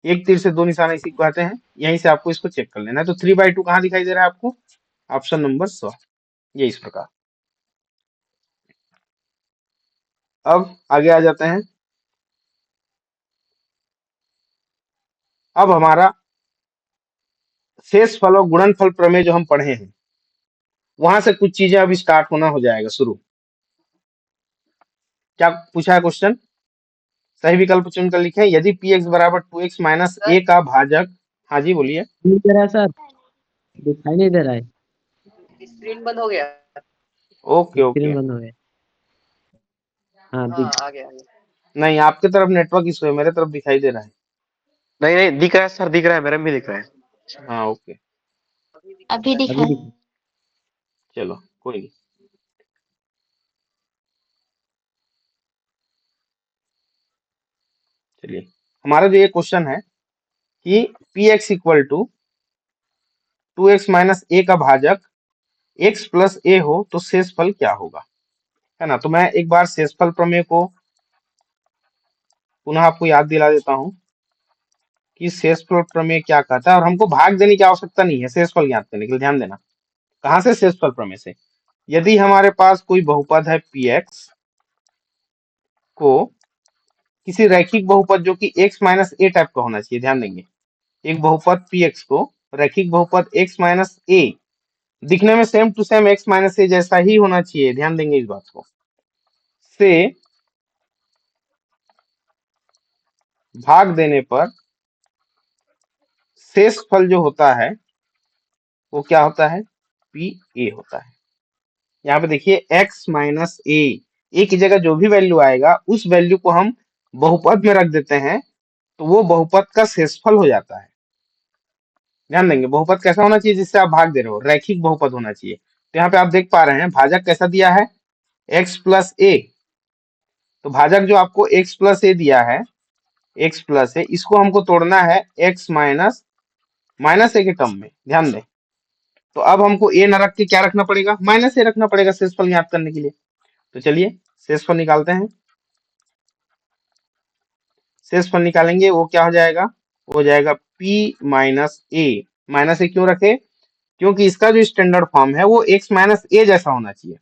एक तीर से दो निशाना इसी को कहते हैं। यहीं से आपको इसको चेक कर लेना है। तो 3/2 कहाँ दिखाई दे रहा है आपको? Option number 100। ये इस प्रकार। अब आगे आ जाते हैं। अब हमारा शेष फल और गुणनफल प्रमेय जो हम पढ़े हैं, वहां से कुछ चीजें अब स्टार्ट होना हो जाएगा शुरू। क्या पूछा है क्वेश्चन? सही विकल्प चुनकर लिखें। यदि पी एक्स बराबर 2x माइनस सर ए का भाजक। हाँ जी बोलिए। नहीं दे रहा है सर, दिखाई नहीं दे रहा है, स्क्रीन बंद हो गया। Okay screen okay. बंद हो गया। हाँ हाँ दिख आ गया आ गया। नहीं, आपके तरफ नेटवर्क इशू है, मेरे तरफ दिखाई दे रहा है। नहीं नहीं दिख रहा है सर, दिख रहा है, मेरे में भी दिख रहा है। हाँ ओके, अभी दिखा अभी सर। दिखा अभी है। दिख चलो कोई नहीं। चलिए, हमारा जो ये क्वेश्चन है कि P x equal to 2x minus A का भाजक x प्लस ए हो तो शेषफल क्या होगा, है ना। तो मैं एक बार शेषफल प्रमेय को पुनः आपको याद दिला देता हूँ कि शेषफल प्रमेय क्या कहता है। और हमको भाग देने की आवश्यकता नहीं है शेषफल ज्ञात करने के लिए, ध्यान देना। कहाँ से? शेषफल प्रमेय से। यदि हमारे पास कोई बहुपद है पी एक्स को किसी रैखिक बहुपद जो कि x माइनस ए टाइप का होना चाहिए, ध्यान देंगे। एक बहुपद पी एक्स को रैखिक बहुपद x माइनस ए, दिखने में same to same x minus A जैसा ही होना चाहिए, ध्यान देंगे इस बात को, से भाग देने पर शेष फल जो होता है वो क्या होता है? पी ए होता है। यहाँ पे देखिए x माइनस ए की जगह जो भी वैल्यू आएगा उस वैल्यू को हम बहुपद में रख देते हैं, तो वो बहुपद का शेषफल हो जाता है। ध्यान देंगे, बहुपद कैसा होना चाहिए जिससे आप भाग दे रहे हो? रैखिक बहुपद होना चाहिए। तो यहाँ पे आप देख पा रहे हैं भाजक कैसा दिया है? x प्लस ए। तो भाजक जो आपको x प्लस ए दिया है, x प्लस ए, इसको हमको तोड़ना है x माइनस माइनस ए के टर्म में, ध्यान दें। तो अब हमको ए न रख के क्या रखना पड़ेगा? माइनस ए रखना पड़ेगा शेषफल ज्ञात करने के लिए। तो चलिए शेषफल निकालते हैं। शेषफल निकालेंगे, वो क्या हो जाएगा? वो हो जाएगा p माइनस ए। माइनस ए क्यों रखे? क्योंकि इसका जो स्टैंडर्ड फॉर्म है वो x माइनस ए जैसा होना चाहिए।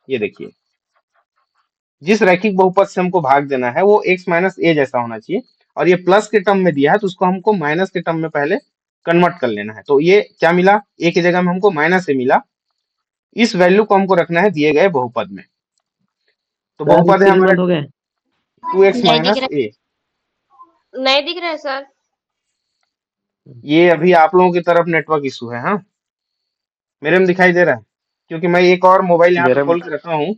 ये देखिए, जिस रैखिक बहुपद से हमको भाग देना है वो x माइनस ए जैसा होना चाहिए, और ये प्लस के टर्म में दिया है तो उसको हमको माइनस के टर्म में पहले कन्वर्ट कर लेना है। तो ये क्या मिला? ए की जगह में हमको माइनस ए मिला। इस वैल्यू को हमको रखना है दिए गए बहुपद में। तो सर, बहुपद है स्क्रीन हमारे बंद हो गया। 2x नहीं दिख माइनस रहा, ए। नहीं दिख रहा है सर। ये अभी आप लोगों की तरफ नेटवर्क इशू है। हाँ, मेरे में दिखाई दे रहा है, क्योंकि मैं एक और मोबाइल यहाँ पे मेरे में खोल के रखा हूँ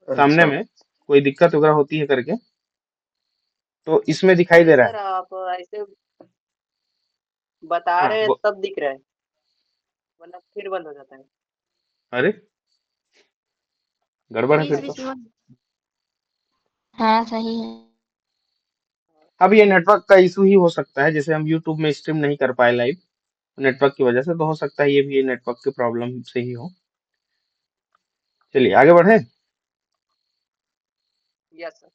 सामने अच्छा में, कोई दिक्कत वगैरह होती है करके, तो इसमें दिखाई दे नहीं रहा सर, है। आप ऐसे बता हाँ रहे हैं तब दिख रहा है, वरना फिर बंद हो जाता है। अरे गड़बड़ है बीच फिर तो। बीच में। हाँ सही है। अब ये नेटवर्क का इशू ही हो सकता है, जैसे हम यूट्यूब में स्ट्रीम नहीं कर पाए लाइव नेटवर्क की वजह से, तो हो सकता है ये भी नेटवर्क की प्रॉब्लम से ही हो। चलिए आगे बढ़े। Yes sir.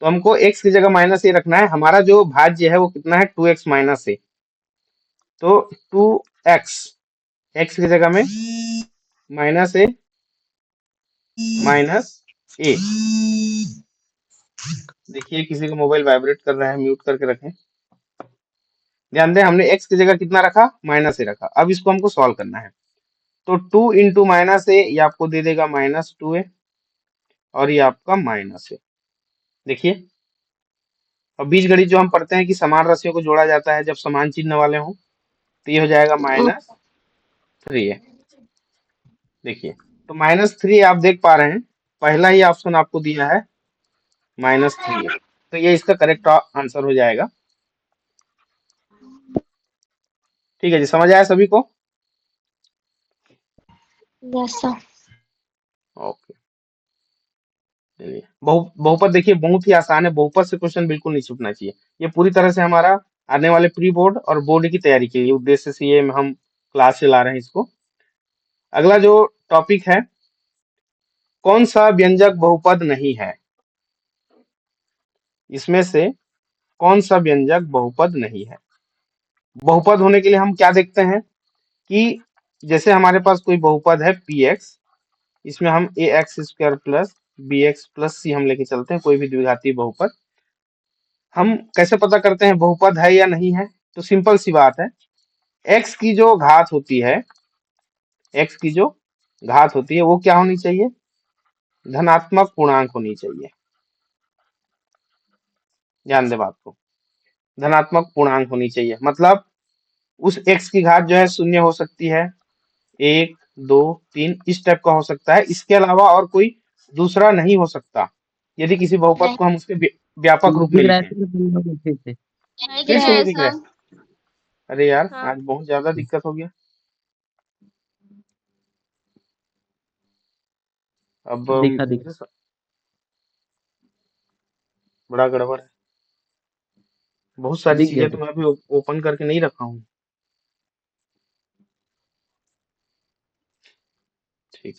तो हमको x की जगह माइनस ए रखना है। हमारा जो भाज्य है वो कितना है? 2x माइनस ए। तो 2x, x की जगह में माइनस ए माइनस ए। देखिए किसी का मोबाइल वाइब्रेट कर रहा है, म्यूट करके रखें। ध्यान दें, हमने x की जगह कितना रखा? माइनस ए रखा। अब इसको हमको सॉल्व करना है। तो 2 इंटू माइनस ए, ये आपको दे देगा -2a, और ये आपका माइनस है। देखिए और बीजगणित जो हम पढ़ते हैं कि समान राशियों को जोड़ा जाता है जब समान चिन्ह वाले हों, तो ये हो जाएगा -3 है। देखिए, तो -3 आप देख पा रहे हैं, पहला ही ऑप्शन आपको दिया है -3 है, तो ये इसका करेक्ट आंसर हो जाएगा। ठीक है जी, समझ आया सभी को? Yes sir. ओके, चलिए। बहुपद देखिए बहुत ही आसान है, बहुपद से क्वेश्चन बिल्कुल नहीं छूटना चाहिए। ये पूरी तरह से हमारा आने वाले प्री बोर्ड और बोर्ड की तैयारी के लिए उद्देश्य से ये हम क्लास चला रहे हैं इसको। अगला जो टॉपिक है, कौन सा व्यंजक बहुपद नहीं है? इसमें से कौन सा व्यंजक बहुपद नहीं है? बहुपद होने के लिए हम क्या देखते हैं कि जैसे हमारे पास कोई बहुपद है px, इसमें हम ax² plus bx plus c हम लेके चलते हैं, कोई भी द्विघातीय बहुपद। हम कैसे पता करते हैं बहुपद है या नहीं है? तो सिंपल सी बात है, x की जो घात होती है, x की जो घात होती है वो क्या होनी चाहिए? धनात्मक पूर्णांक होनी चाहिए। ध्यान दे बात को, धनात्मक पूर्णांक होनी चाहिए। मतलब उस x की घात जो है शून्य हो सकती है, 1, 2, 3 इस टाइप का हो सकता है, इसके अलावा और कोई दूसरा नहीं हो सकता, यदि किसी बहुपद को हम उसके व्यापक रूप में दिख रहा है लिखें। सर अपन लोगों को फिर से। फिर से नहीं दिख रहा है? अरे यार, हाँ। आज बहुत ज्यादा दिक्कत हो गया। अब दिखा बड़ा गड़बड़ है, बहुत सारी दिख गया चीजें तो मैं अभी ओपन करके नहीं रखा हूँ। ठीक,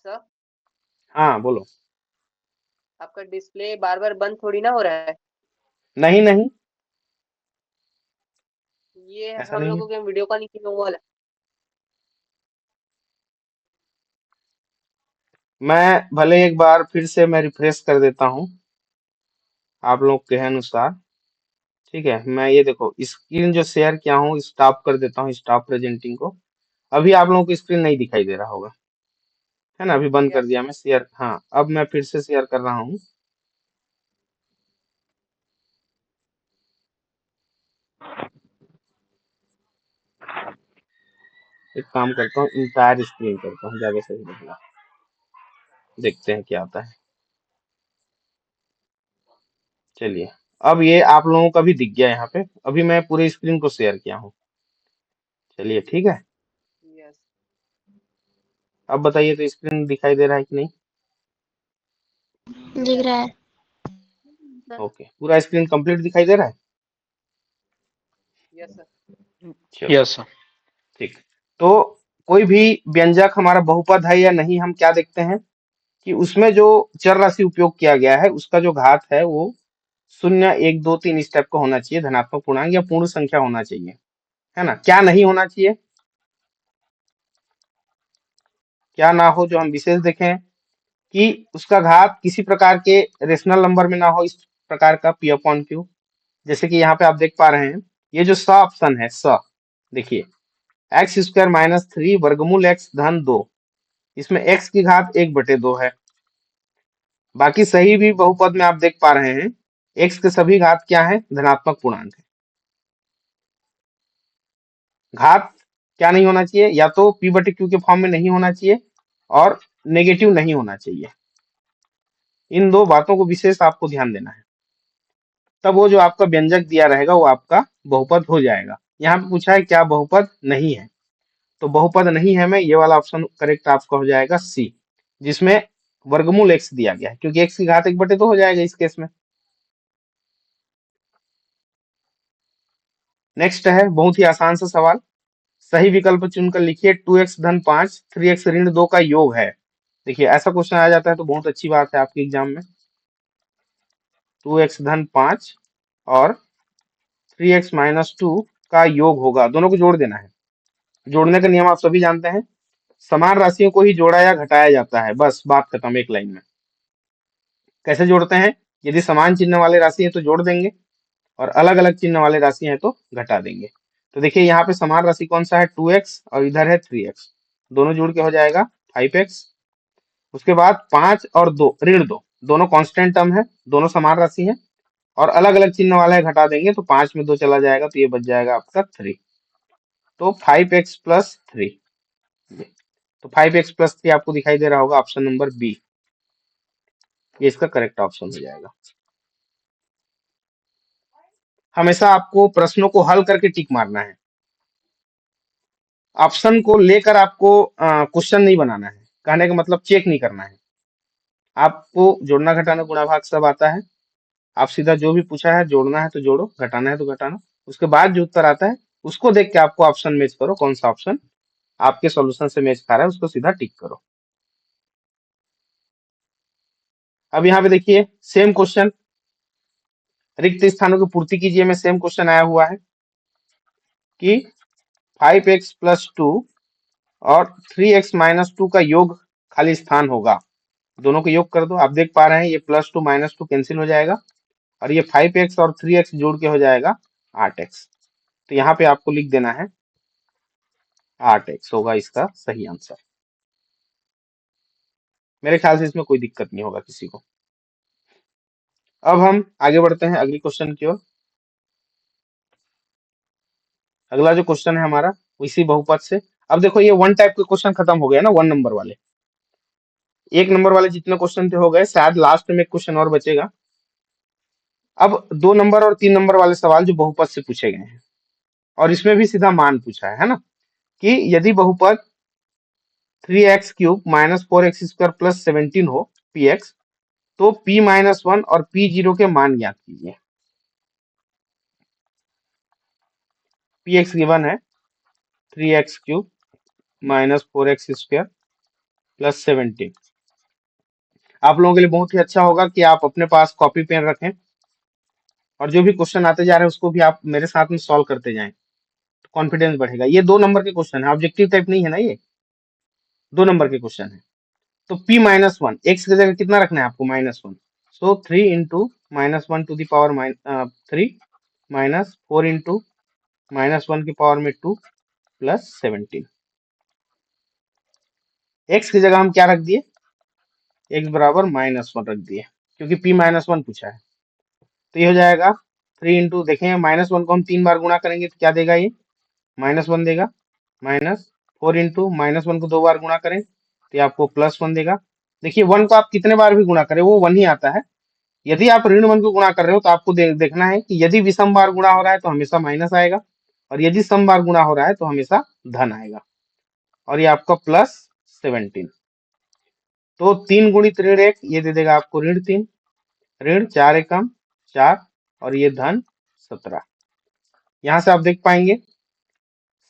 सर हाँ बोलो। आपका डिस्प्ले बार बार बंद थोड़ी ना हो रहा है। नहीं नहीं, ये ऐसा हम नहीं है। लोगों के वीडियो कॉलिंग वाला। मैं भले एक बार फिर से मैं रिफ्रेश कर देता हूँ आप लोग के अनुसार। ठीक है, मैं ये देखो स्क्रीन जो शेयर किया हूँ स्टॉप कर देता हूँ, स्टॉप प्रेजेंटिंग को। अभी आप लोगों को स्क्रीन नहीं दिखाई दे रहा होगा, है ना? अभी बंद कर यस। दिया मैं शेयर। हाँ, अब मैं फिर से शेयर कर रहा हूँ। एक काम करता हूँ, इंटायर स्क्रीन करता हूँ, ज्यादा सही रहेगा। देखते हैं क्या आता है। चलिए, अब ये आप लोगों का भी दिख गया यहाँ पे। अभी मैं पूरे स्क्रीन को शेयर किया हूँ। चलिए ठीक है, यस। अब बताइए तो स्क्रीन दिखाई दे रहा है कि नहीं? दिख रहा है। ओके, पूरा स्क्रीन कंप्लीट दिखाई दे रहा है? Yes sir. चलो यस सर। ठीक। तो कोई भी व्यंजक हमारा बहुपद है या नहीं, हम क्या देखते हैं कि उसमें जो चर राशि उपयोग किया गया है उसका जो घात है वो 0, 1, 2, 3 इस टाइप का होना चाहिए, धनात्मक पूर्णांक या पूर्ण संख्या होना चाहिए, है ना? क्या नहीं होना चाहिए, क्या ना हो, जो हम विशेष देखें कि उसका घात किसी प्रकार के रेशनल नंबर में ना हो, इस प्रकार का p/q। जैसे कि यहाँ पे आप देख पा रहे हैं, ये जो स ऑप्शन है, स देखिए, x² - 3 वर्गमूल x धन 2, इसमें x की घात 1/2 है। बाकी सही भी बहुपद में आप देख पा रहे हैं, x के सभी घात क्या है? धनात्मक पूर्णांक है। घात क्या नहीं होना चाहिए? या तो p/q के फॉर्म में नहीं होना चाहिए और नेगेटिव नहीं होना चाहिए। इन दो बातों को विशेष आपको ध्यान देना है, तब वो जो आपका व्यंजक दिया रहेगा वो आपका बहुपद हो जाएगा। यहाँ पे पूछा है क्या बहुपद नहीं है, तो बहुपद नहीं है में ये वाला ऑप्शन करेक्ट आपका हो जाएगा सी, जिसमें वर्गमूल x दिया गया है, क्योंकि x की घात 1/2 हो जाएगा इस केस में। नेक्स्ट है बहुत ही आसान सा सवाल, सही विकल्प चुनकर लिखिए 2x धन 5 3x ऋण 2 का योग है। देखिए, ऐसा क्वेश्चन आ जाता है तो बहुत अच्छी बात है आपके एग्जाम में। 2x धन 5 और 3x - 2 का योग होगा, दोनों को जोड़ देना है। जोड़ने का नियम आप सभी जानते हैं, समान राशियों को ही जोड़ा या घटाया जाता है, बस बात खत्म एक लाइन में। कैसे जोड़ते हैं? यदि समान चिन्ह वाले राशि है तो जोड़ देंगे और अलग अलग चिन्ह वाले राशि है तो घटा देंगे। तो देखिए यहाँ पे समान राशि कौन सा है? 2x और इधर है 3x, दोनों जोड़ के हो जाएगा 5x। उसके बाद 5 और 2 ऋण 2 दोनों कांस्टेंट टर्म है, दोनों समान राशि है और अलग अलग चिन्ह वाला है, घटा देंगे तो 5 में 2 चला जाएगा तो ये बच जाएगा आपका 3। तो 5x प्लस 3, तो 5x प्लस 3 आपको दिखाई दे रहा होगा, ऑप्शन नंबर बी ये इसका करेक्ट ऑप्शन हो जाएगा। हमेशा आपको प्रश्नों को हल करके टिक मारना है, ऑप्शन को लेकर आपको क्वेश्चन नहीं बनाना है, कहने का मतलब चेक नहीं करना है। आपको जोड़ना घटाना गुणा भाग सब आता है, आप सीधा जो भी पूछा है जोड़ना है तो जोड़ो, घटाना है तो घटाना, उसके बाद जो उत्तर आता है उसको देख के आपको ऑप्शन मैच करो, कौन सा ऑप्शन आपके सॉल्यूशन से मैच खा रहा है उसको सीधा टिक करो। अब यहाँ पे देखिए सेम क्वेश्चन, रिक्त स्थानों की पूर्ति कीजिए में सेम क्वेश्चन आया हुआ है कि 5x प्लस 2 और 3x माइनस 2 का योग खाली स्थान होगा, दोनों को योग कर दो। आप देख पा रहे हैं ये +2 -2 कैंसिल हो जाएगा और ये 5x और 3x जोड़ के हो जाएगा 8x। तो यहाँ पे आपको लिख देना है 8x होगा इसका सही आंसर। मेरे ख्याल से इसमें कोई दिक्कत नहीं होगा किसी को। अब हम आगे बढ़ते हैं अगली क्वेश्चन की ओर। अगला जो क्वेश्चन है हमारा इसी बहुपद से। अब देखो ये वन टाइप के क्वेश्चन खत्म हो गया ना, 1 नंबर वाले, 1 नंबर वाले जितने क्वेश्चन थे हो गए, शायद लास्ट में एक क्वेश्चन और बचेगा। अब 2 नंबर और 3 नंबर वाले सवाल जो बहुपद से पूछे गए हैं और इसमें भी सीधा मान पूछा है ना, कि यदि बहुपद 3x³ - 4x² + 17 हो px, तो p-1 और p0 के मान ज्ञात कीजिए। px गिवन है 3x³ - 4x² + 17। आप लोगों के लिए बहुत ही अच्छा होगा कि आप अपने पास कॉपी पेन रखें और जो भी क्वेश्चन आते जा रहे हैं उसको भी आप मेरे साथ में सॉल्व करते जाएं, तो कॉन्फिडेंस बढ़ेगा। ये 2 नंबर के क्वेश्चन है, ऑब्जेक्टिव टाइप नहीं है ना, ये 2 नंबर के क्वेश्चन है। तो p-1 x की जगह कितना रखना है आपको -1, सो 3 × -1 to the power 3 - 4 × -1 की पावर में 2 + 17। x की जगह हम क्या रख दिए, x बराबर -1 रख दिए क्योंकि p-1 पूछा है। तो ये हो जाएगा 3 × देखें -1 को हम 3 बार गुणा करेंगे तो क्या देगा, ये -1 देगा, -4 × -1 को 2 बार गुणा करें तो ये आपको +1 देगा। देखिए 1 को आप कितने बार भी गुणा करें वो 1 ही आता है। यदि आप ऋण 1 को गुणा कर रहे हो तो आपको देखना है कि यदि विषम बार गुणा हो रहा है तो हमेशा माइनस आएगा और यदि सम बार गुणा हो रहा है तो हमेशा धन आएगा, और ये आपका +17। तो 3 × ऋण 1 ये दे देगा आपको ऋण 3, ऋण 4 एकम 4 और ये धन 17। यहाँ से आप देख पाएंगे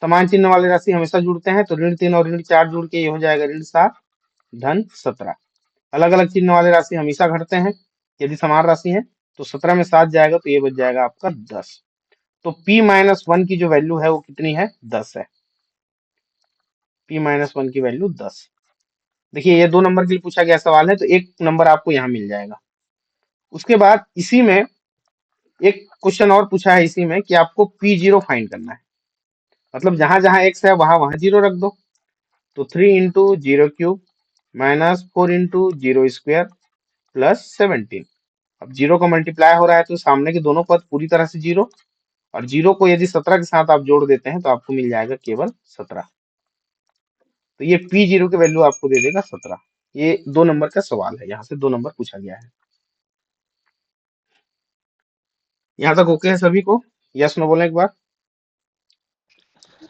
समान चिन्ह वाले राशि हमेशा जुड़ते हैं, तो ऋण 3 और ऋण 4 जुड़ के ये हो जाएगा ऋण 7 धन 17। अलग अलग चिन्ह वाले राशि हमेशा घटते हैं, यदि समान राशि है तो 17 में 7 जाएगा तो ये बच जाएगा आपका 10। तो p-1 की जो वैल्यू है वो कितनी है, 10 है। p-1 की वैल्यू 10। देखिए ये 2 नंबर के लिए पूछा गया सवाल है तो 1 नंबर आपको यहाँ मिल जाएगा। उसके बाद इसी में एक क्वेश्चन और पूछा है इसी में कि आपको p0 फाइंड करना है, मतलब जहां जहां x है वहां वहां 0 रख दो। तो 3 × 0³ - 4 × 0² + 17। अब 0 का मल्टीप्लाई हो रहा है तो सामने के दोनों पद पूरी तरह से 0, और 0 को यदि 17 के साथ आप जोड़ देते हैं तो आपको मिल जाएगा केवल 17। तो ये p0 की वैल्यू आपको दे देगा 17। ये 2 नंबर का सवाल है, यहाँ से 2 नंबर पूछा गया है। यहाँ तक ओके है सभी को, यस नो बोलें एक बार।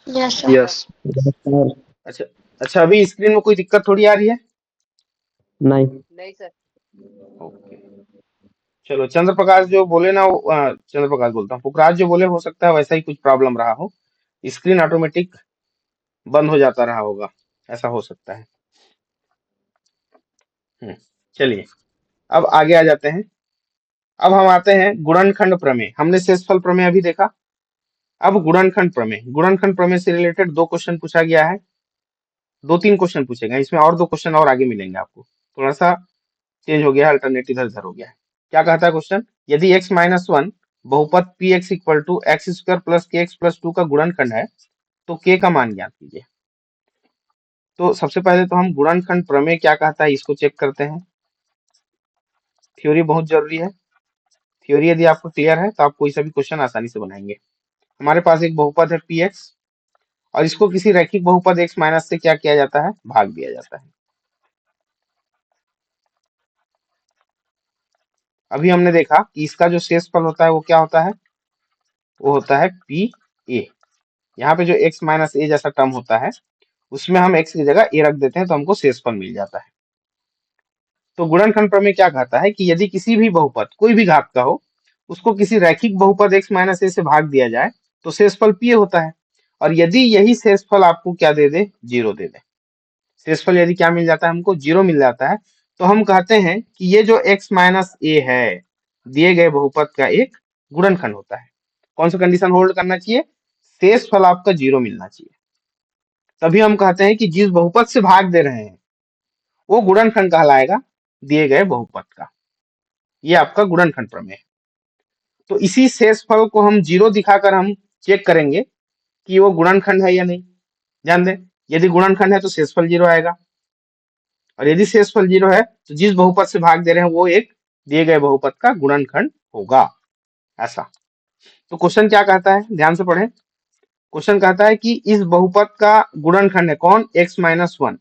Yes sir. यस। सर अच्छा अच्छा, अभी स्क्रीन में कोई दिक्कत थोड़ी आ रही है? नहीं। नहीं सर। ओके चलो, चंद्र प्रकाश जो बोले ना वो चंद्र प्रकाश बोलता हूँ, पुखराज जो बोले हो सकता है वैसा ही कुछ प्रॉब्लम रहा हो, स्क्रीन ऑटोमेटिक बंद हो जाता रहा होगा, ऐसा हो सकता है। चलिए अब आगे आ जाते हैं। अब हम आते हैं गुणनखंड प्रमेय। हमने शेषफल प्रमेय अभी देखा, अब गुणनखंड प्रमेय। गुणनखंड प्रमेय से रिलेटेड 2 क्वेश्चन पूछा गया है, 2-3 क्वेश्चन पूछे गए, इसमें और 2 क्वेश्चन और आगे मिलेंगे आपको। थोड़ा सा चेंज हो गया, अल्टरनेटिव इधर हो गया है। क्या कहता है क्वेश्चन, यदि x-1 बहुपद px = x² + kx + 2 का गुणनखंड है तो k का मान ज्ञात कीजिए। तो सबसे पहले तो हम गुणनखंड प्रमेय क्या कहता है इसको चेक करते हैं। थ्योरी बहुत जरूरी है। थ्योरी यदि आपको क्लियर है तो आप कोई सा भी क्वेश्चन आसानी से बनाएंगे। हमारे पास एक बहुपद है पी एक्स और इसको किसी रैखिक बहुपद x माइनस से क्या किया जाता है, भाग दिया जाता है। अभी हमने देखा कि इसका जो शेषफल होता है वो क्या होता है, वो होता है पी ए। यहाँ पे जो x माइनस ए जैसा टर्म होता है उसमें हम x की जगह a रख देते हैं तो हमको शेषफल मिल जाता है। तो गुणनखंड प्रमेय क्या कहता है कि यदि किसी भी बहुपद कोई भी घात का हो उसको किसी रैखिक बहुपद x माइनस ए से भाग दिया जाए तो शेषफल p होता है। और यदि यही शेषफल आपको क्या दे दे, जीरो दे दे, शेषफल यदि क्या मिल जाता है, हमको जीरो मिल जाता है, तो हम कहते हैं कि ये जो x माइनस ए है दिए गए बहुपद का एक गुणनखंड होता है। कौन सा कंडीशन होल्ड करना चाहिए, शेषफल आपका जीरो मिलना चाहिए। तभी हम कहते हैं कि जिस बहुपद से भाग दे रहे हैं वो गुणनखंड कहलाएगा दिए गए बहुपद का। ये आपका गुणनखंड प्रमेय है। तो इसी शेषफल को हम जीरो दिखाकर हम चेक करेंगे कि वो गुणनखंड है या नहीं। ध्यान दें, यदि गुणनखंड है तो शेषफल जीरो आएगा, और यदि शेषफल जीरो है तो जिस बहुपद से भाग दे रहे हैं वो एक दिए गए बहुपद का गुणनखंड होगा। ऐसा। तो क्वेश्चन क्या कहता है, ध्यान से पढ़ें। क्वेश्चन कहता है कि इस बहुपद का गुणनखंड है कौन, x माइनस वन।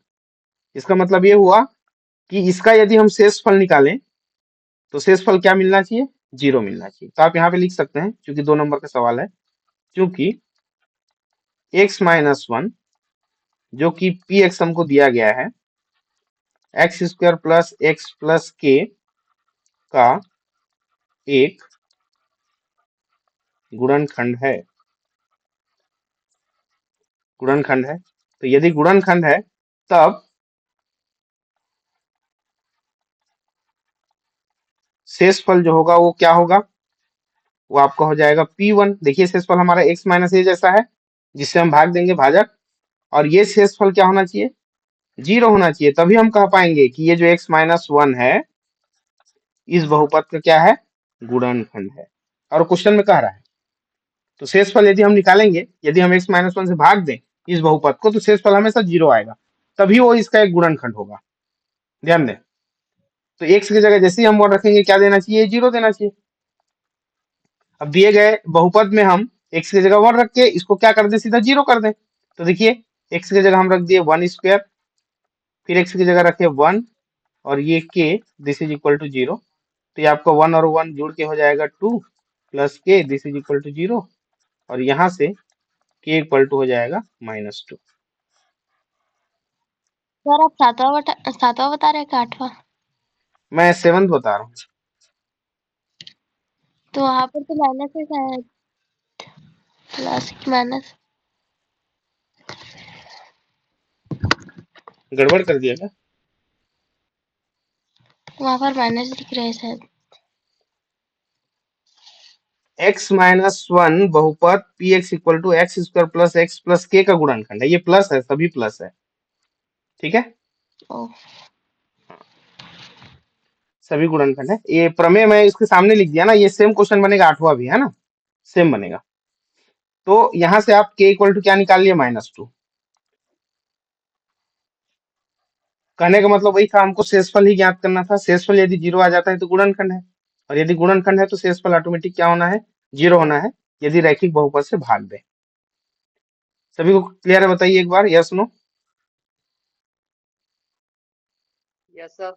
इसका मतलब ये हुआ कि इसका यदि हम शेषफल निकालें तो शेषफल क्या मिलना चाहिए, जीरो मिलना चाहिए। तो आप यहाँ पे लिख सकते हैं, क्योंकि 2 नंबर का सवाल है, क्योंकि x माइनस वन जो कि पी एक्स हमको दिया गया है x square plus x plus k का एक गुणनखंड है। गुणनखंड है, तो यदि गुणनखंड है तब शेषफल जो होगा वो क्या होगा, वो आपका हो जाएगा P1। देखिए शेषफल हमारा x माइनस ए जैसा है जिससे हम भाग देंगे भाजक, और ये शेषफल क्या होना चाहिए, जीरो होना चाहिए। तभी हम कह पाएंगे कि ये जो x माइनस वन है इस बहुपद का क्या है, गुणनखंड है। और क्वेश्चन में कह रहा है तो शेषफल यदि हम निकालेंगे, यदि हम x माइनस वन से भाग दें इस बहुपद को तो शेषफल हमेशा जीरो आएगा, तभी वो इसका एक गुणनखंड होगा। ध्यान दें, तो x की जगह जैसे ही हम 1 रखेंगे क्या देना चाहिए, जीरो देना चाहिए। अब दिए गए बहुपद में हम x की जगह 1 रख के इसको क्या कर दें, सीधा जीरो कर दें। तो देखिए x की जगह हम रख दिए 1 स्क्वायर, फिर x की जगह रखे 1 और ये k, this is equal to zero. तो ये आपका 1 और 1 जुड़ के हो जाएगा 2 plus k, this is equal to zero. और यहाँ से k इक्वल टू हो जाएगा -2। सर आप सातवां बता रहे हैं कि आठवां? मैं 7th बता रहा हूँ। तो वहां पर तो माइनस है शायद, प्लस माइनस। गड़बड़ कर दिया क्या, वहां पर माइनस दिख रहा है शायद। x माइनस वन बहुपद P x equal to x square plus x plus k का गुणनखंड है। ये प्लस है, सभी प्लस है, ठीक है, ओ, सभी गुणनखंड है। ये प्रमेय मैं इसके सामने लिख दिया ना, ये सेम क्वेश्चन बनेगा 8वां भी, है ना, सेम बनेगा। तो यहां से आप k इक्वल टू क्या निकाल लिए, -2। कहने का मतलब वही था, हमको शेषफल ही ज्ञात करना था। शेषफल यदि जीरो आ जाता है तो गुणनखंड है, और यदि गुणनखंड है तो शेषफल ऑटोमेटिक क्या होना है, जीरो होना है, यदि रैखिक बहुपद से भाग दे। सभी को क्लियर है, बताइए एक बार, यस नो। Yes sir.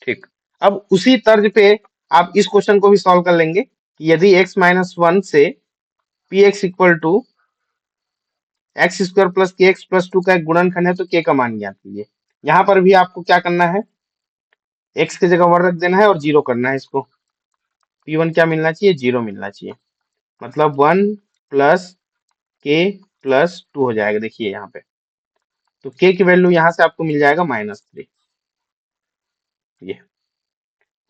ठीक। अब उसी तर्ज पे आप इस क्वेश्चन को भी सॉल्व कर लेंगे कि यदि x माइनस वन से P x equal to x square plus k x plus two का एक गुणनखंड है तो k का मान ज्ञात कीजिए। यहाँ पर भी आपको क्या करना है, x की जगह 1 रख देना है और जीरो करना है इसको। p1 क्या मिलना चाहिए, जीरो मिलना चाहिए, मतलब 1 प्लस k प्लस 2 हो जाएगा। देखिए यहाँ पे तो k की वैल्यू यहाँ से आपको मिल जाएगा -3। ये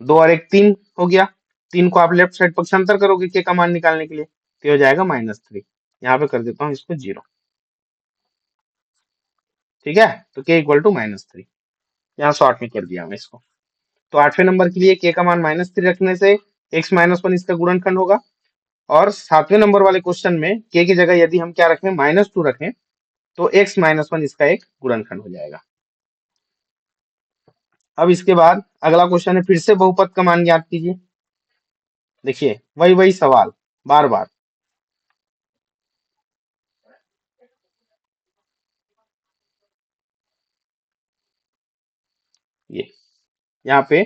2 और 1 3 हो गया, 3 को आप लेफ्ट साइड पक्षांतर करोगे k का मान निकालने के लिए तो हो जाएगा -3। यहाँ पे कर देता हूँ इसको जीरो, ठीक है। तो k इक्वल टू -3 यहाँ शॉर्ट में कर दिया मैं इसको। तो 8वें नंबर के लिए k का मान -3 रखने से x माइनस वन इसका गुणनखंड होगा। और 7वें नंबर वाले क्वेश्चन में k की जगह यदि हम क्या रखें, -2 रखें तो x माइनस 1 इसका एक गुणनखंड हो जाएगा। अब इसके बाद अगला क्वेश्चन है, फिर से बहुपद का मान ज्ञात कीजिए। देखिए वही सवाल बार बार। ये यहाँ पे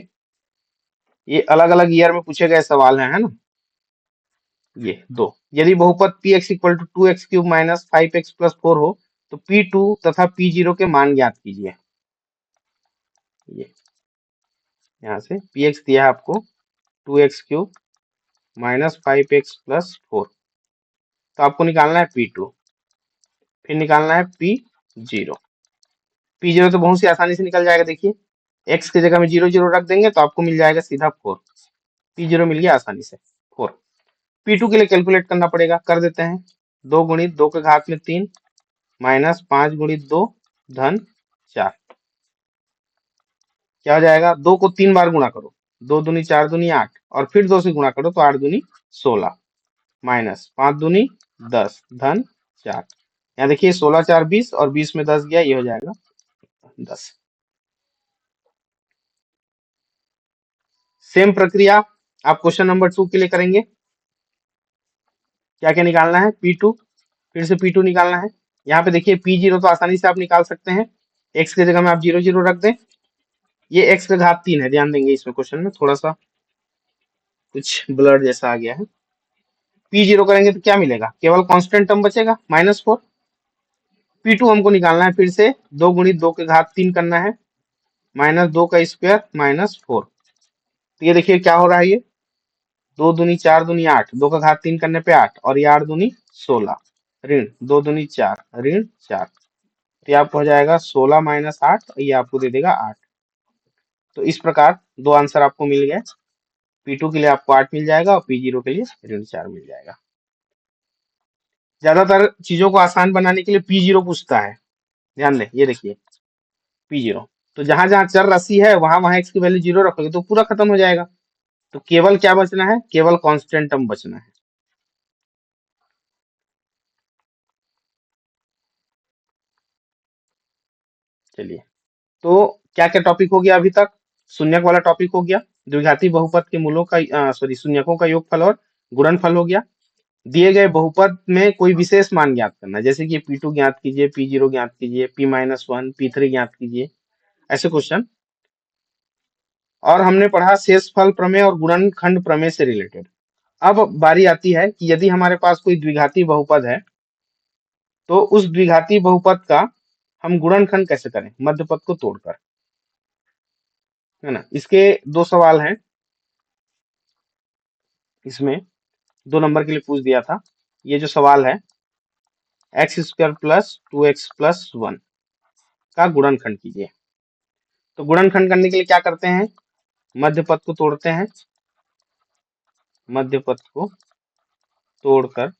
ये अलग अलग ईयर में पूछे गए सवाल हैं, है ना। ये दो, यदि बहुपद P x equal to 2x cube minus 5x plus 4 हो तो P2 तथा P0 के मान ज्ञात कीजिए। ये यहाँ से px दिया है आपको 2x cube minus 5x plus 4, तो आपको निकालना है P2, फिर निकालना है P0। P0 तो बहुत सी आसानी से निकल जाएगा। देखिए x की जगह में 0 0 रख देंगे तो आपको मिल जाएगा सीधा 4। P0 मिल गया आसानी से 4। P2 के लिए कैलकुलेट करना पड़ेगा, कर देते हैं। 2 गुणित 2 के घात में 3 माइनस 5 गुणित 2 धन 4, क्या हो जाएगा, 2 को 3 बार गुणा करो, 2 दूनी 4 दूनी 8 और फिर 2 से गुणा करो तो 8 दूनी 16 माइनस 5 दूनी 10 धन 4। यहाँ देखिए 16 4 20 और 20 में 10 गया, ये हो जाएगा 10। सेम प्रक्रिया आप क्वेश्चन नंबर 2 के लिए करेंगे। क्या क्या निकालना है, P2, फिर से P2 निकालना है। यहाँ पे देखिए P0 तो आसानी से आप निकाल सकते हैं, x की जगह में आप 0 0 रख दें। ये x का घात 3 है, ध्यान देंगे इसमें क्वेश्चन में थोड़ा सा कुछ ब्लर जैसा आ गया है। P0 करेंगे तो क्या मिलेगा, केवल कांस्टेंट टर्म बचेगा -4। P2 हमको निकालना है, फिर से 2 गुणित 2 के घात 3 करना है, -2 का स्क्वायर -4। तो ये देखिए क्या हो रहा है, ये 2 दूनी 4 दूनी 8, 2 का घात 3 करने पे 8 और ये 8 दूनी 16 ऋण 2 दूनी 4 ऋण 4, तो ये आपको हो जाएगा 16 माइनस 8, ये आपको दे देगा 8। तो इस प्रकार दो आंसर आपको मिल गए। P2 के लिए आपको 8 मिल जाएगा और P0 के लिए ऋण 4 मिल जाएगा। ज्यादातर चीजों को आसान बनाने के लिए P0 पूछता है, ध्यान दें। ये देखिए P0, तो जहां जहां चर राशि है वहां वहां x की वैल्यू 0 रखोगे तो पूरा खत्म हो जाएगा। तो केवल क्या बचना है, केवल कांस्टेंट टर्म बचना है। चलिए, तो क्या क्या टॉपिक हो गया अभी तक, शून्यक वाला टॉपिक हो गया, द्विघाती बहुपद के मूलों का शून्यकों का योगफल और गुणनफल हो गया, दिए गए बहुपद में कोई विशेष मान ज्ञात करना, जैसे कि P2 ज्ञात कीजिए, P0 ज्ञात कीजिए, P-1 P3 ज्ञात कीजिए, ऐसे क्वेश्चन। और हमने पढ़ा शेषफल प्रमेय और गुणनखंड प्रमेय से रिलेटेड। अब बारी आती है कि यदि हमारे पास कोई द्विघाती बहुपद है तो उस द्विघाती बहुपद का हम गुणनखंड कैसे करें, मध्य पद को तोड़कर, है ना। इसके दो सवाल हैं, इसमें 2 नंबर के लिए पूछ दिया था। ये जो सवाल है, x² प्लस 2x प्लस 1 का गुणनखंड कीजिए। तो गुणनखंड करने के लिए क्या करते हैं, मध्य पद को तोड़ते हैं, मध्य पद को तोड़कर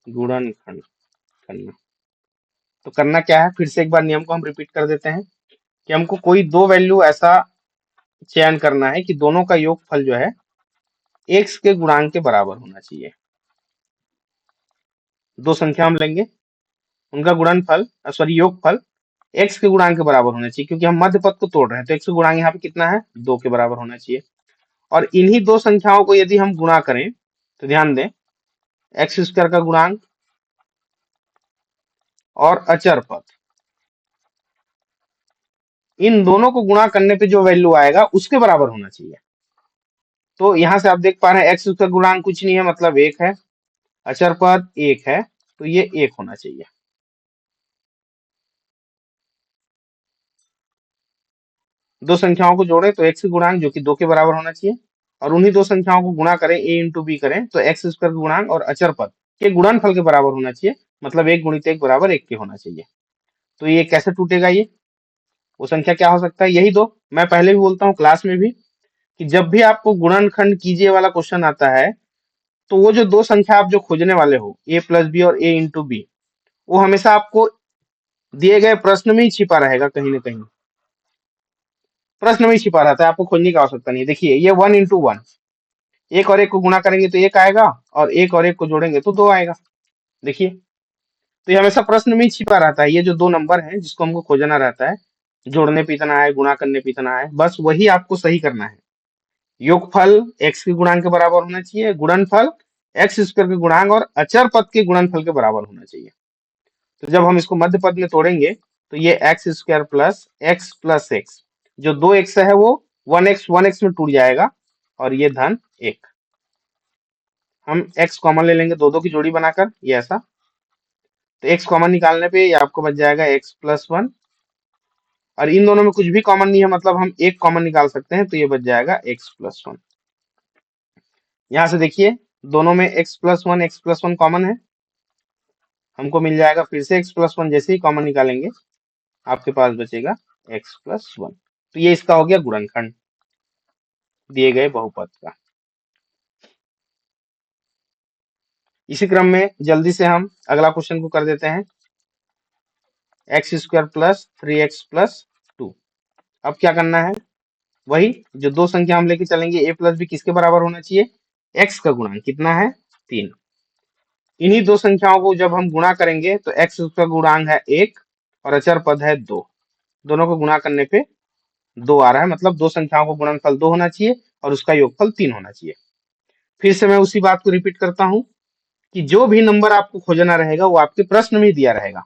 गुणनखंड करना। तो करना क्या है, फिर से एक बार नियम को हम रिपीट कर देते हैं कि हमको कोई दो वैल्यू ऐसा चयन करना है कि दोनों का योगफल जो है x के गुणांक के बराबर होना चाहिए। दो संख्या हम लेंगे, उनका गुणनफल सॉरी योगफल x के गुणांक के बराबर होना चाहिए, क्योंकि हम मध्य पद को तोड़ रहे हैं तो x का गुणांक यहाँ पे कितना है, 2 के बराबर होना चाहिए। और इन्हीं दो संख्याओं को यदि हम गुणा करें तो ध्यान दें, x² का गुणांक और अचर पद, इन दोनों को गुणा करने पे जो वैल्यू आएगा उसके बराबर होना चाहिए। तो यहां से आप देख पा रहे हैं x का गुणांक कुछ नहीं है, मतलब 1 है, अचर पद 1 है, तो ये 1 होना चाहिए। दो संख्याओं को जोड़े तो x का गुणांक जो कि 2 के बराबर होना चाहिए, और उन्हीं दो संख्याओं को गुणा करें a इंटू b करें तो x² का गुणांक और अचर पद के गुणनफल के बराबर होना चाहिए, मतलब 1 गुणित 1 बराबर 1 के होना चाहिए। तो ये कैसे टूटेगा, ये वो संख्या क्या हो सकता है, यही दो। मैं पहले भी बोलता हूँ क्लास में भी कि जब भी आपको गुणनखंड कीजिए वाला क्वेश्चन आता है तो वो जो दो संख्या आप जो खोजने वाले हो a प्लस बी और a इंटू बी, वो हमेशा आपको दिए गए प्रश्न में ही छिपा रहेगा, कहीं ना कहीं प्रश्न में ही छिपा रहता है, आपको खोजने की आवश्यकता नहीं है। देखिए ये 1 इंटू 1, एक और एक को गुणा करेंगे तो एक आएगा, और एक और एक को जोड़ेंगे तो 2 आएगा। देखिए, तो ये हमेशा प्रश्न में ही छिपा रहता है। ये जो 2 नंबर है जिसको हमको खोजना रहता है, जोड़ने पे इतना है, गुणा करने पे इतना है, बस वही आपको सही करना है। योगफल x के गुणांक के बराबर होना चाहिए, गुणनफल x स्क्वायर के गुणांक और अचर पद के गुणनफल के बराबर होना चाहिए। तो जब हम इसको मध्य पद में तोड़ेंगे तो ये एक्स स्क्वायर प्लस एक्स, जो 2x है वो 1x में टूट जाएगा, और ये धन 1। हम x कॉमन ले लेंगे, 2 की जोड़ी बनाकर, ये ऐसा। तो x कॉमन निकालने पे ये आपको बच जाएगा x+1, और इन दोनों में कुछ भी कॉमन नहीं है, मतलब हम एक कॉमन निकाल सकते हैं, तो ये बच जाएगा x+1। यहाँ से देखिए, दोनों में x+1 कॉमन है, हमको मिल जाएगा फिर से x+1। जैसे ही कॉमन निकालेंगे आपके पास बचेगा x+1। तो ये इसका हो गया गुणनखंड दिए गए बहुपद का। इसी क्रम में जल्दी से हम अगला क्वेश्चन को कर देते हैं। x² plus 3x+2। अब क्या करना है, वही जो 2 संख्या हम लेके चलेंगे, a प्लस b किसके बराबर होना चाहिए, x का गुणांक कितना है, 3। इन्हीं 2 संख्याओं को जब हम गुणा करेंगे तो x का गुणांक है 1 और अचर पद है 2, दोनों को गुणा करने पे 2 आ रहा है, मतलब 2 संख्याओं को गुणनफल 2 होना चाहिए और उसका योगफल 3 होना चाहिए। फिर से मैं उसी बात को रिपीट करता हूं कि जो भी नंबर आपको खोजना रहेगा वो आपके प्रश्न में ही दिया रहेगा।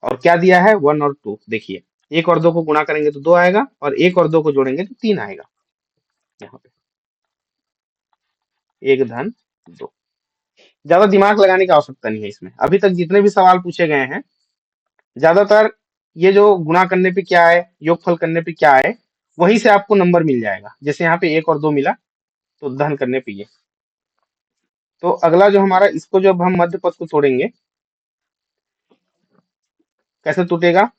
और क्या दिया है, 1 और 2। देखिए, 1 और 2 को गुणा करेंगे तो 2 आएगा, और 1 और 2 को जोड़ेंगे तो 3 आएगा। यहाँ पे 1 धन 2। ज्यादा दिमाग लगाने की आवश्यकता नहीं है इसमें। अभी तक जितने भी सवाल पूछे गए हैं, ज्यादातर ये जो गुणा करने पे क्या है, योगफल करने पे क्या है, वहीं से आपको नंबर मिल जाएगा। जैसे यहाँ पे 1 और 2 मिला, तो धन करने पे ये। तो अगला जो हमारा, इसको जब हम मध्य पद को तोड़ेंगे, कैसे टूटेगा,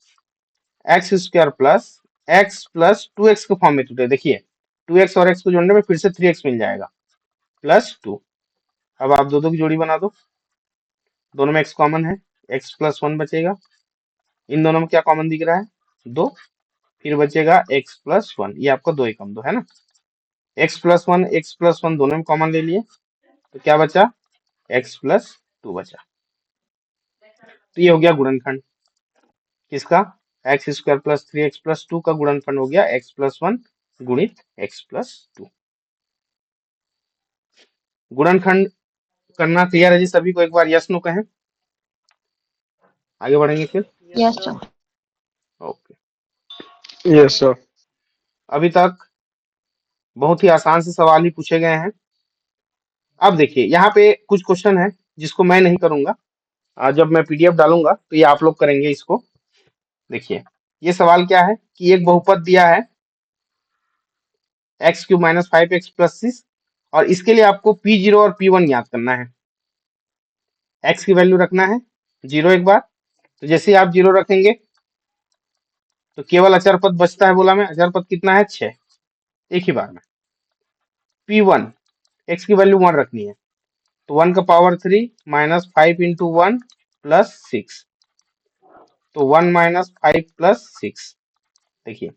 x² प्लस x+2x के फॉर्म में टूटे। देखिए, 2x और x को जोड़ने में फिर से 3x मिल जाएगा, +2। अब आप 2 की जोड़ी बना दो, दोनों में x कॉमन है, x+1 बचेगा। इन दोनों में क्या कॉमन दिख रहा है, 2। फिर बचेगा x+1, ये आपका 2 एकम 2 है ना। x+1 दोनों में कॉमन ले लिए, तो क्या बचा, x+2 बचा। तो ये हो गया गुणनखंड किसका, x² प्लस 3x+2 का गुणनफल हो गया x+1 गुणित x+2। गुणनखंड करना क्लियर है जी सभी को, एक बार यस नो कहें, आगे बढ़ेंगे फिर। Yes sir. Okay, yes sir. अभी तक बहुत ही आसान से सवाल ही पूछे गए हैं। अब देखिए, यहाँ पे कुछ क्वेश्चन है जिसको मैं नहीं करूंगा, जब मैं पीडीएफ डालूंगा तो ये आप लोग करेंगे इसको। देखिए, ये सवाल क्या है कि एक बहुपद दिया है x³ - 5x+6, और इसके लिए आपको p0 और p1 याद करना है। x की वैल्यू रखना है 0 एक बार, तो जैसे ही आप 0 रखेंगे तो केवल अचर पद बचता है। बोला मैं, अचर पद कितना है, 6, एक ही बार में। p1, x की वैल्यू 1 रखनी है, तो 1 का पावर 3 - 5 × 1 + 6, तो 1 - 5 + 6। देखिए,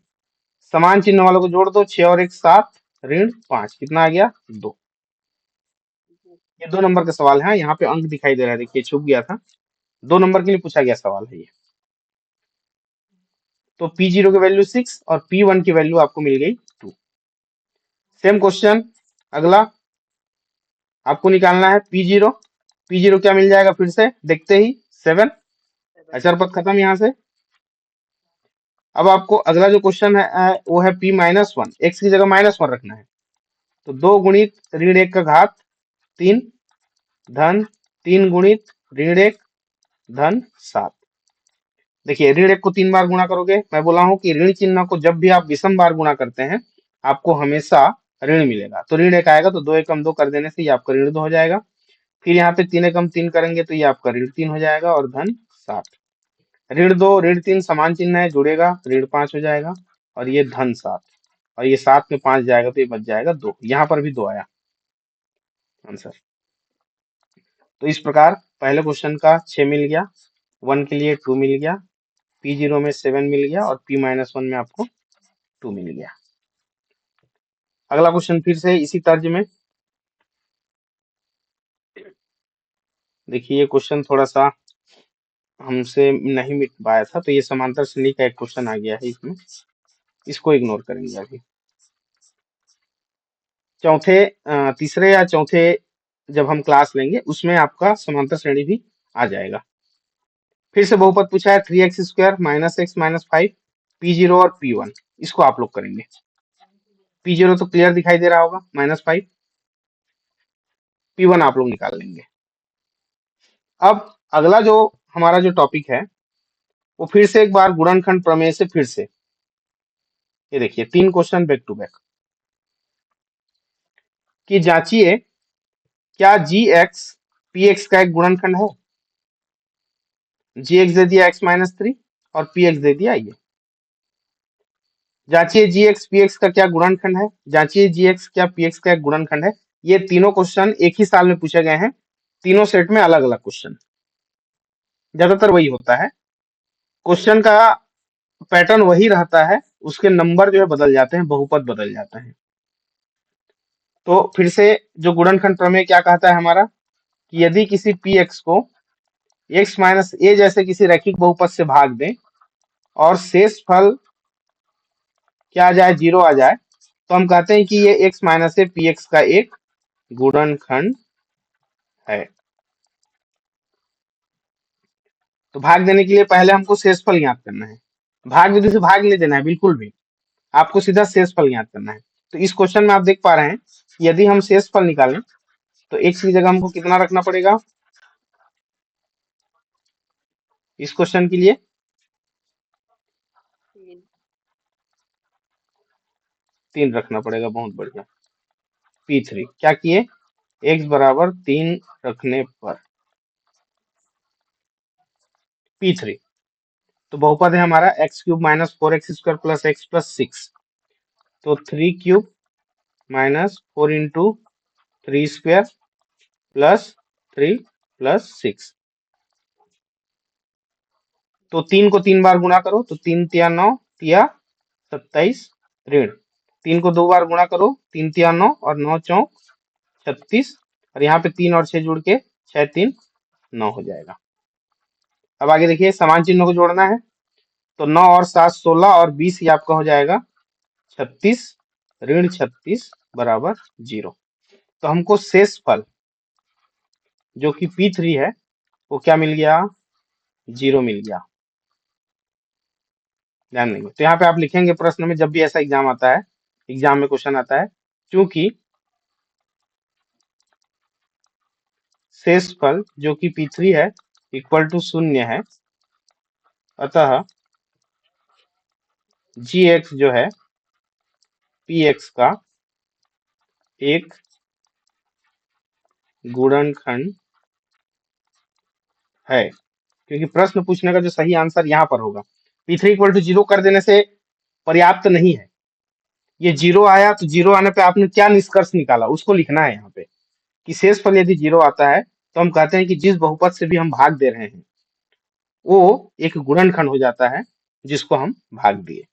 समान चिन्ह वालों को जोड़ दो, 6 और 1 7, -5, कितना आ गया, 2। ये 2 नंबर का सवाल है, यहाँ पे अंक दिखाई दे रहा है, देखिए छुप गया था। 2 नंबर के लिए पूछा गया सवाल है ये। तो p0 की वैल्यू 6 और p1 की वैल्यू आपको मिल गई 2। सेम क्वेश्चन अगला आपको निकालना है p0। p0 क्या मिल जाएगा, फिर से देखते ही 7, अचर पद खत्म यहाँ से। अब आपको अगला जो क्वेश्चन है वो है p-1, x की जगह -1 रखना है, तो 2 गुणित ऋण 1 का घात 3 धन 3 गुणित ऋण 1 धन 7। देखिए, ऋण 1 को 3 बार गुणा करोगे, मैं बोला हूं कि ऋण चिन्ह को जब भी आप विषम बार गुणा करते हैं आपको हमेशा ऋण मिलेगा। तो ऋण 1 आएगा, तो 2 एकम 2 कर देने से ये आपका ऋण 2 हो जाएगा। फिर यहाँ पे 3 एकम 3 करेंगे तो ये आपका ऋण 3 हो जाएगा, और धन 7। ऋण 2 ऋण 3 समान चिन्ह है, जुड़ेगा, ऋण 5 हो जाएगा, और ये धन 7, और ये 7 में 5 जाएगा तो ये बच जाएगा 2। यहाँ पर भी 2 आया आंसर। तो इस प्रकार पहले क्वेश्चन का 6 मिल गया, 1 के लिए 2 मिल गया, p0 में 7 मिल गया, और p-1 में आपको 2 मिल गया। अगला क्वेश्चन फिर से इसी तर्ज में, देखिए ये क्वेश्चन थोड़ा सा हमसे नहीं मिट पाया था, तो ये समांतर श्रेणी का एक क्वेश्चन आ गया है इसमें, इसको इग्नोर करेंगे अभी। तीसरे या चौथे जब हम क्लास लेंगे उसमें आपका समांतर श्रेणी भी आ जाएगा। फिर से बहुपद पूछा है 3x² -x-5 P0 और P1, इसको आप लोग करेंगे। P0 तो क्लियर दिखाई दे रहा होगा, -5, P1 आप लोग निकाल लेंगे। अब अगला जो हमारा जो टॉपिक है वो फिर से एक बार गुणनखंड प्रमेय से फिर से, ये देखिए 3 क्वेश्चन बैक टू बैक कि जांचिए क्या gx px का एक गुणनखंड है। gx दे दिया x-3 और px दे दिया ये। जांचिए gx px का क्या गुणनखंड है, जांचिए gx क्या px का एक गुणनखंड है। ये तीनों क्वेश्चन एक ही साल में पूछे गए हैं, तीनों सेट में अलग अलग क्वेश्चन, ज्यादातर वही होता है। क्वेश्चन का पैटर्न वही रहता है, उसके नंबर जो है बदल जाते हैं, बहुपद बदल जाते हैं। तो फिर से जो गुणनखंड प्रमेय क्या कहता है हमारा कि यदि किसी px को x माइनस a जैसे किसी रैखिक बहुपद से भाग दें और शेष फल क्या आ जाए, 0 आ जाए, तो हम कहते हैं कि ये x माइनस a px का एक गुणनखंड है। तो भाग देने के लिए पहले हमको शेषफल ज्ञात करना है, भाग विधि से भाग नहीं देना है बिल्कुल भी, आपको सीधा शेषफल ज्ञात करना है। तो इस क्वेश्चन में आप देख पा रहे हैं कि यदि हम शेषफल निकालें तो x की जगह हमको कितना रखना पड़ेगा इस क्वेश्चन के लिए, 3 3 रखना पड़ेगा। बहुत बढ़िया। P3 क्या किए, x बराबर 3 रखने पर P3 तो बहुपद है हमारा x³ - 4x² + x + 6, तो 3³ - 4 × 3² + 3 + 6, तो 3 को 3 बार गुणा करो तो 3 तिया 9 तिया 27 ऋण 3 को 2 बार गुणा करो 3 तिया 9 और 9 चौक 36, और यहाँ पे 3 और 6 जुड़ के 6 3 9 हो जाएगा। अब आगे देखिए समान चिन्हों को जोड़ना है, तो 9 और 7 16 और 20 ये आपका हो जाएगा 36 ऋण 36 बराबर 0। तो हमको शेष फल जो कि P3 है वो क्या मिल गया, 0 मिल गया। ध्यान देंगे तो यहाँ पे आप लिखेंगे प्रश्न में, जब भी ऐसा एग्जाम आता है, एग्जाम में क्वेश्चन आता है, क्योंकि शेषफल जो कि P3 है इक्वल टू 0 है, अतः gx जो है px का एक गुणनखंड है, क्योंकि प्रश्न पूछने का जो सही आंसर यहाँ पर होगा, P3 इक्वल टू 0 कर देने से पर्याप्त नहीं है। ये 0 आया तो 0 आने पे आपने क्या निष्कर्ष निकाला उसको लिखना है यहाँ पे, कि शेषफल यदि 0 आता है तो हम कहते हैं कि जिस बहुपद से भी हम भाग दे रहे हैं वो एक गुणनखंड हो जाता है जिसको हम भाग दिए।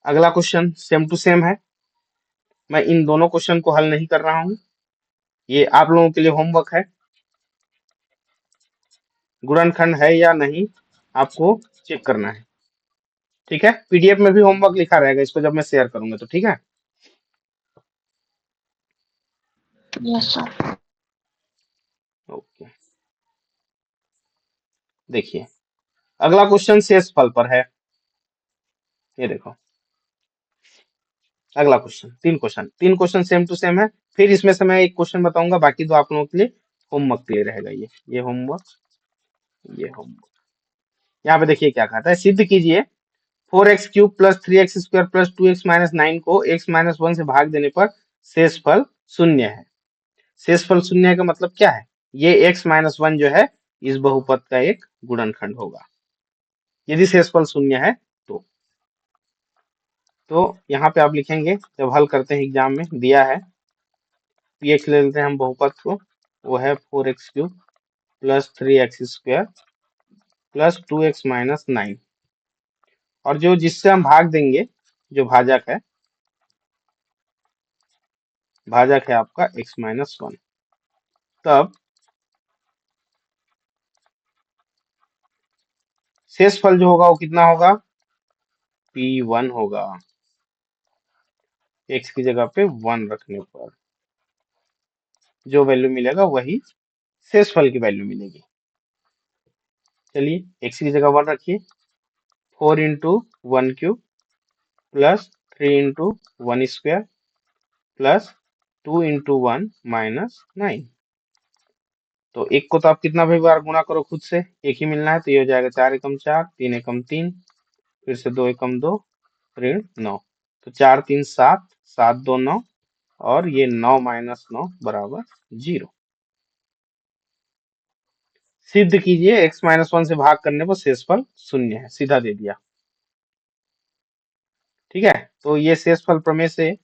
अगला क्वेश्चन सेम टू सेम है, मैं इन दोनों क्वेश्चन को हल नहीं कर रहा हूं, ये आप लोगों के लिए होमवर्क है। गुणनखंड है या नहीं आपको चेक करना है, ठीक है। पीडीएफ में भी होमवर्क लिखा रहेगा, इसको जब मैं शेयर करूंगा तो, ठीक है। Yes sir. ओके देखिए अगला क्वेश्चन शेषफल पर है, ये देखो अगला क्वेश्चन, तीन क्वेश्चन सेम टू सेम है। फिर इसमें से मैं एक क्वेश्चन बताऊंगा, बाकी दो आप लोगों के लिए होमवर्क के लिए रहेगा। ये होमवर्क, ये होमवर्क। यहाँ पे देखिए क्या कहता है, सिद्ध कीजिए 4x³ + 3x² + 2x - 9 को x - 1 से भाग देने पर शेषफल 0 है। शेषफल 0 है का मतलब क्या है, ये x - 1 जो है इस बहुपद का एक गुणनखंड होगा यदि शेषफल 0 है तो यहाँ पे आप लिखेंगे, जब हल करते हैं एग्जाम में दिया है, px ले लेते हैं हम बहुपद को, वो है 4x³ + 3x² + 2x - 9, और जो जिससे हम भाग देंगे जो भाजक है भाजक है आपका x-1। तब शेषफल जो होगा वो कितना होगा, P1 होगा, x की जगह पे 1 रखने पर जो वैल्यू मिलेगा वही शेषफल की वैल्यू मिलेगी। चलिए x की जगह 1 रखिए, 4 into 1³ plus 3 into 1² plus 2 into 1 minus 9। तो एक को तो आप कितना भी बार गुणा करो खुद से, एक ही मिलना है, तो ये हो जाएगा 4 एकम 4, 3 एकम 3, फिर से 2 एकम 2 ऋण 9। तो 4 3 7, 7 2 9, और ये 9 माइनस 9 बराबर 0। सिद्ध कीजिए x-1 से भाग करने पर शेषफल शून्य है, सीधा दे दिया। ठीक है, तो ये शेषफल प्रमेय से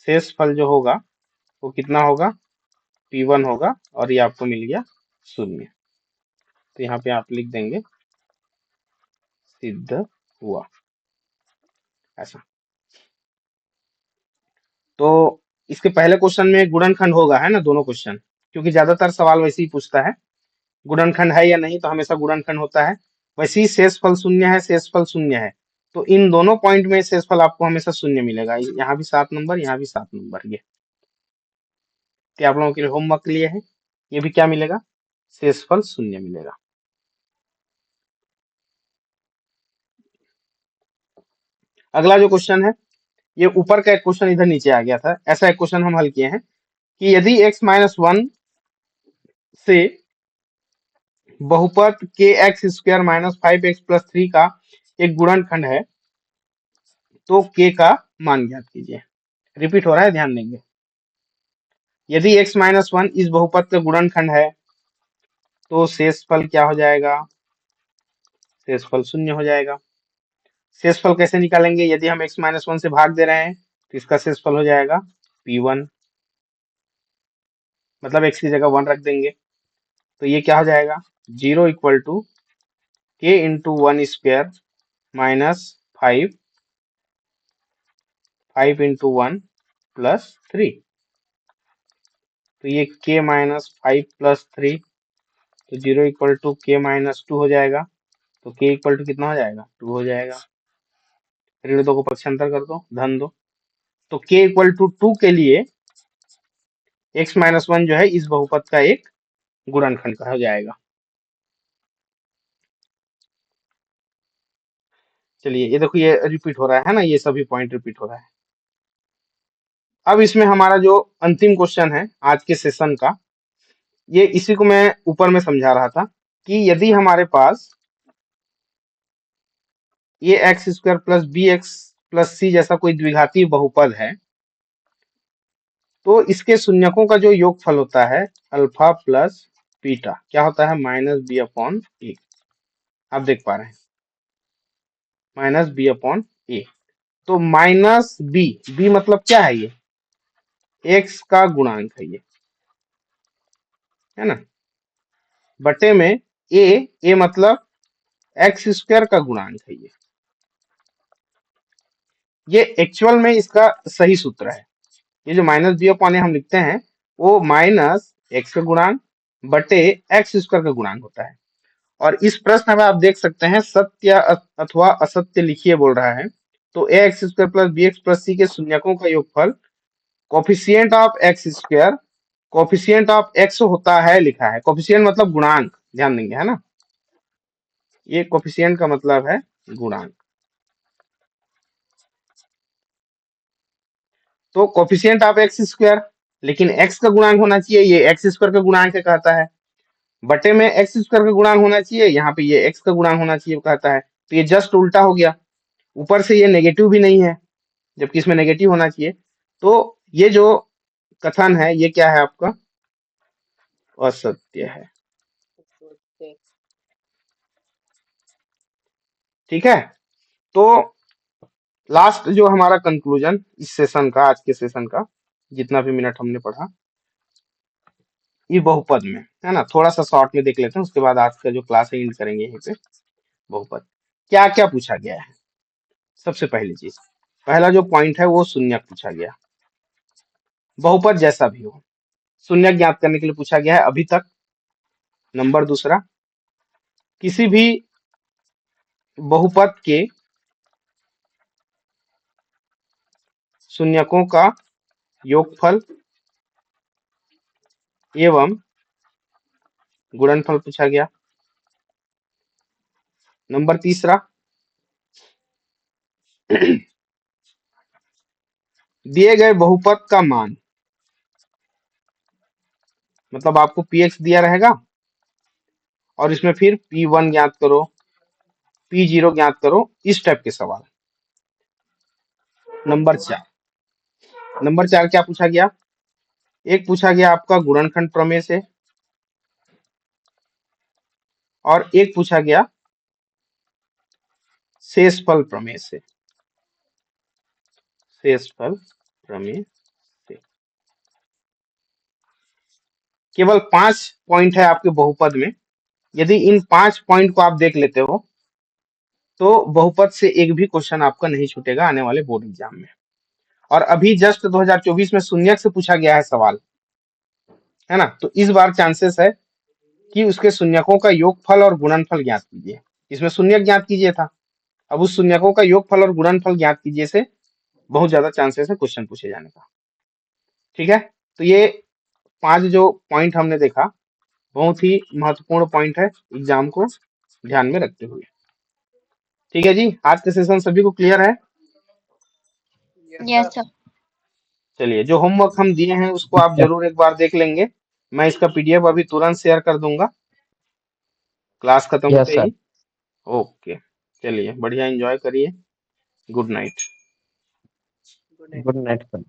शेषफल जो होगा वो कितना होगा, P1 होगा, और ये आपको मिल गया 0। तो यहाँ पे आप लिख देंगे सिद्ध हुआ, ऐसा। तो इसके पहले क्वेश्चन में गुणनखंड होगा, है ना, दोनों क्वेश्चन, क्योंकि ज्यादातर सवाल वैसे ही पूछता है गुणनखंड है या नहीं, तो हमेशा गुणनखंड होता है। वैसे ही शेषफल शून्य है, शेषफल शून्य है, तो इन दोनों पॉइंट में शेषफल आपको हमेशा शून्य मिलेगा। यहाँ भी 7 नंबर, यहाँ भी 7 नंबर। ये आप लोगों के लिए होमवर्क के लिए है, ये भी क्या मिलेगा, शेषफल शून्य मिलेगा। अगला जो क्वेश्चन है, ये ऊपर का एक क्वेश्चन इधर नीचे आ गया था, ऐसा एक क्वेश्चन हम हल किए हैं कि यदि x-1 से बहुपद के एक्स स्क्वायर माइनस 5x+3 का एक गुणनखंड है तो k का मान ज्ञात कीजिए। रिपीट हो रहा है, ध्यान देंगे। यदि x-1 इस बहुपद का गुणनखंड है तो शेषफल क्या हो जाएगा, शेषफल शून्य हो जाएगा। शेषफल कैसे निकालेंगे, यदि हम x-1 से भाग दे रहे हैं तो इसका शेषफल हो जाएगा P1, मतलब x की जगह 1 रख देंगे, तो ये क्या हो जाएगा, 0 equal to k into 1² minus 5 into 1 plus 3। तो ये k माइनस 5 प्लस 3, तो 0 इक्वल टू k माइनस 2 हो जाएगा, तो k इक्वल टू कितना हो जाएगा, 2 हो जाएगा। ऋण 2 को पक्षांतर कर दो, धन 2, तो k इक्वल टू 2 के लिए x-1 जो है इस बहुपद का एक गुणनखंड का हो जाएगा। चलिए ये देखो, ये रिपीट हो रहा है ना, ये सभी पॉइंट रिपीट हो रहा है। अब इसमें हमारा जो अंतिम क्वेश्चन है आज के सेशन का, ये इसी को मैं ऊपर में समझा रहा था कि यदि हमारे पास ये x² plus bx plus c जैसा कोई द्विघाती बहुपद है तो इसके शून्यकों का जो योगफल होता है अल्फा प्लस बीटा क्या होता है, माइनस बी अपॉन ए। आप देख पा रहे हैं, माइनस बी अपॉन ए। तो माइनस बी मतलब क्या है, ये एक्स का गुणांक है, ये है ना, बटे में ए मतलब x² का गुणांक है। ये एक्चुअल में इसका सही सूत्र है। ये जो माइनस बी अपॉन ए हम लिखते हैं वो माइनस एक्स का गुणांक बटे x² का गुणांक होता है। और इस प्रश्न में आप देख सकते हैं सत्य अथवा असत्य लिखिए बोल रहा है, तो ax² plus bx plus c के शून्यकों का योगफल coefficient of x², coefficient of x होता है, लिखा है। कोफिशिएंट मतलब गुणांक, ध्यान देंगे, है ना, ये कोफिशिएंट का मतलब है गुणांक। तो कोफिशिएंट ऑफ x², लेकिन x का गुणांक होना चाहिए, ये x² का गुणांक कहता है, बटे में x² का गुणांक होना चाहिए, यहाँ पे ये x का गुणांक होना चाहिए कहता है। तो ये जस्ट उल्टा हो गया, ऊपर से ये नेगेटिव भी नहीं है जबकि इसमें नेगेटिव होना चाहिए। तो ये जो कथन है ये क्या है आपका, असत्य है। ठीक है, तो लास्ट जो हमारा कंक्लूजन इस सेशन का, आज के सेशन का जितना भी मिनट हमने पढ़ा, ये बहुपद में है ना, थोड़ा सा शॉर्ट में देख लेते हैं, उसके बाद आज का जो क्लास है एंड करेंगे यहीं पे। बहुपद क्या क्या पूछा गया है? सबसे पहली चीज, पहला जो पॉइंट है वो शून्यक पूछा गया, बहुपद जैसा भी हो शून्यक ज्ञात करने के लिए पूछा गया है अभी तक। नंबर दूसरा, किसी भी बहुपद के शून्यकों का योगफल एवं गुणनफल पूछा गया। नंबर तीसरा, दिए गए बहुपद का मान, मतलब आपको px दिया रहेगा और इसमें फिर p1 ज्ञात करो, p0 ज्ञात करो, इस टाइप के सवाल। नंबर चार क्या पूछा गया? एक पूछा गया आपका गुणनखंड प्रमेय से और एक पूछा गया शेषफल प्रमेय से। शेषफल प्रमेय से केवल 5 पॉइंट है आपके बहुपद में। यदि इन 5 पॉइंट को आप देख लेते हो तो बहुपद से एक भी क्वेश्चन आपका नहीं छूटेगा आने वाले बोर्ड एग्जाम में। और अभी जस्ट 2024 में शून्यक से पूछा गया है सवाल, है ना? तो इस बार चांसेस है कि उसके शून्यकों का योगफल और गुणनफल ज्ञात कीजिए। इसमें शून्यक ज्ञात कीजिए था, अब उस शून्यकों का योगफल और गुणनफल ज्ञात कीजिए से बहुत ज्यादा चांसेस है क्वेश्चन पूछे जाने का। ठीक है, तो ये 5 जो पॉइंट हमने देखा बहुत ही महत्वपूर्ण पॉइंट है एग्जाम को ध्यान में रखते हुए। ठीक है जी, आज का सेशन सभी को क्लियर है? Yes sir. चलिए, जो होमवर्क हम दिए हैं उसको आप जरूर एक बार देख लेंगे। मैं इसका पीडीएफ अभी तुरंत शेयर कर दूंगा क्लास खत्म यस होते सर। ही। ओके, चलिए बढ़िया, एंजॉय करिए। Good night. Good night. Good night sir.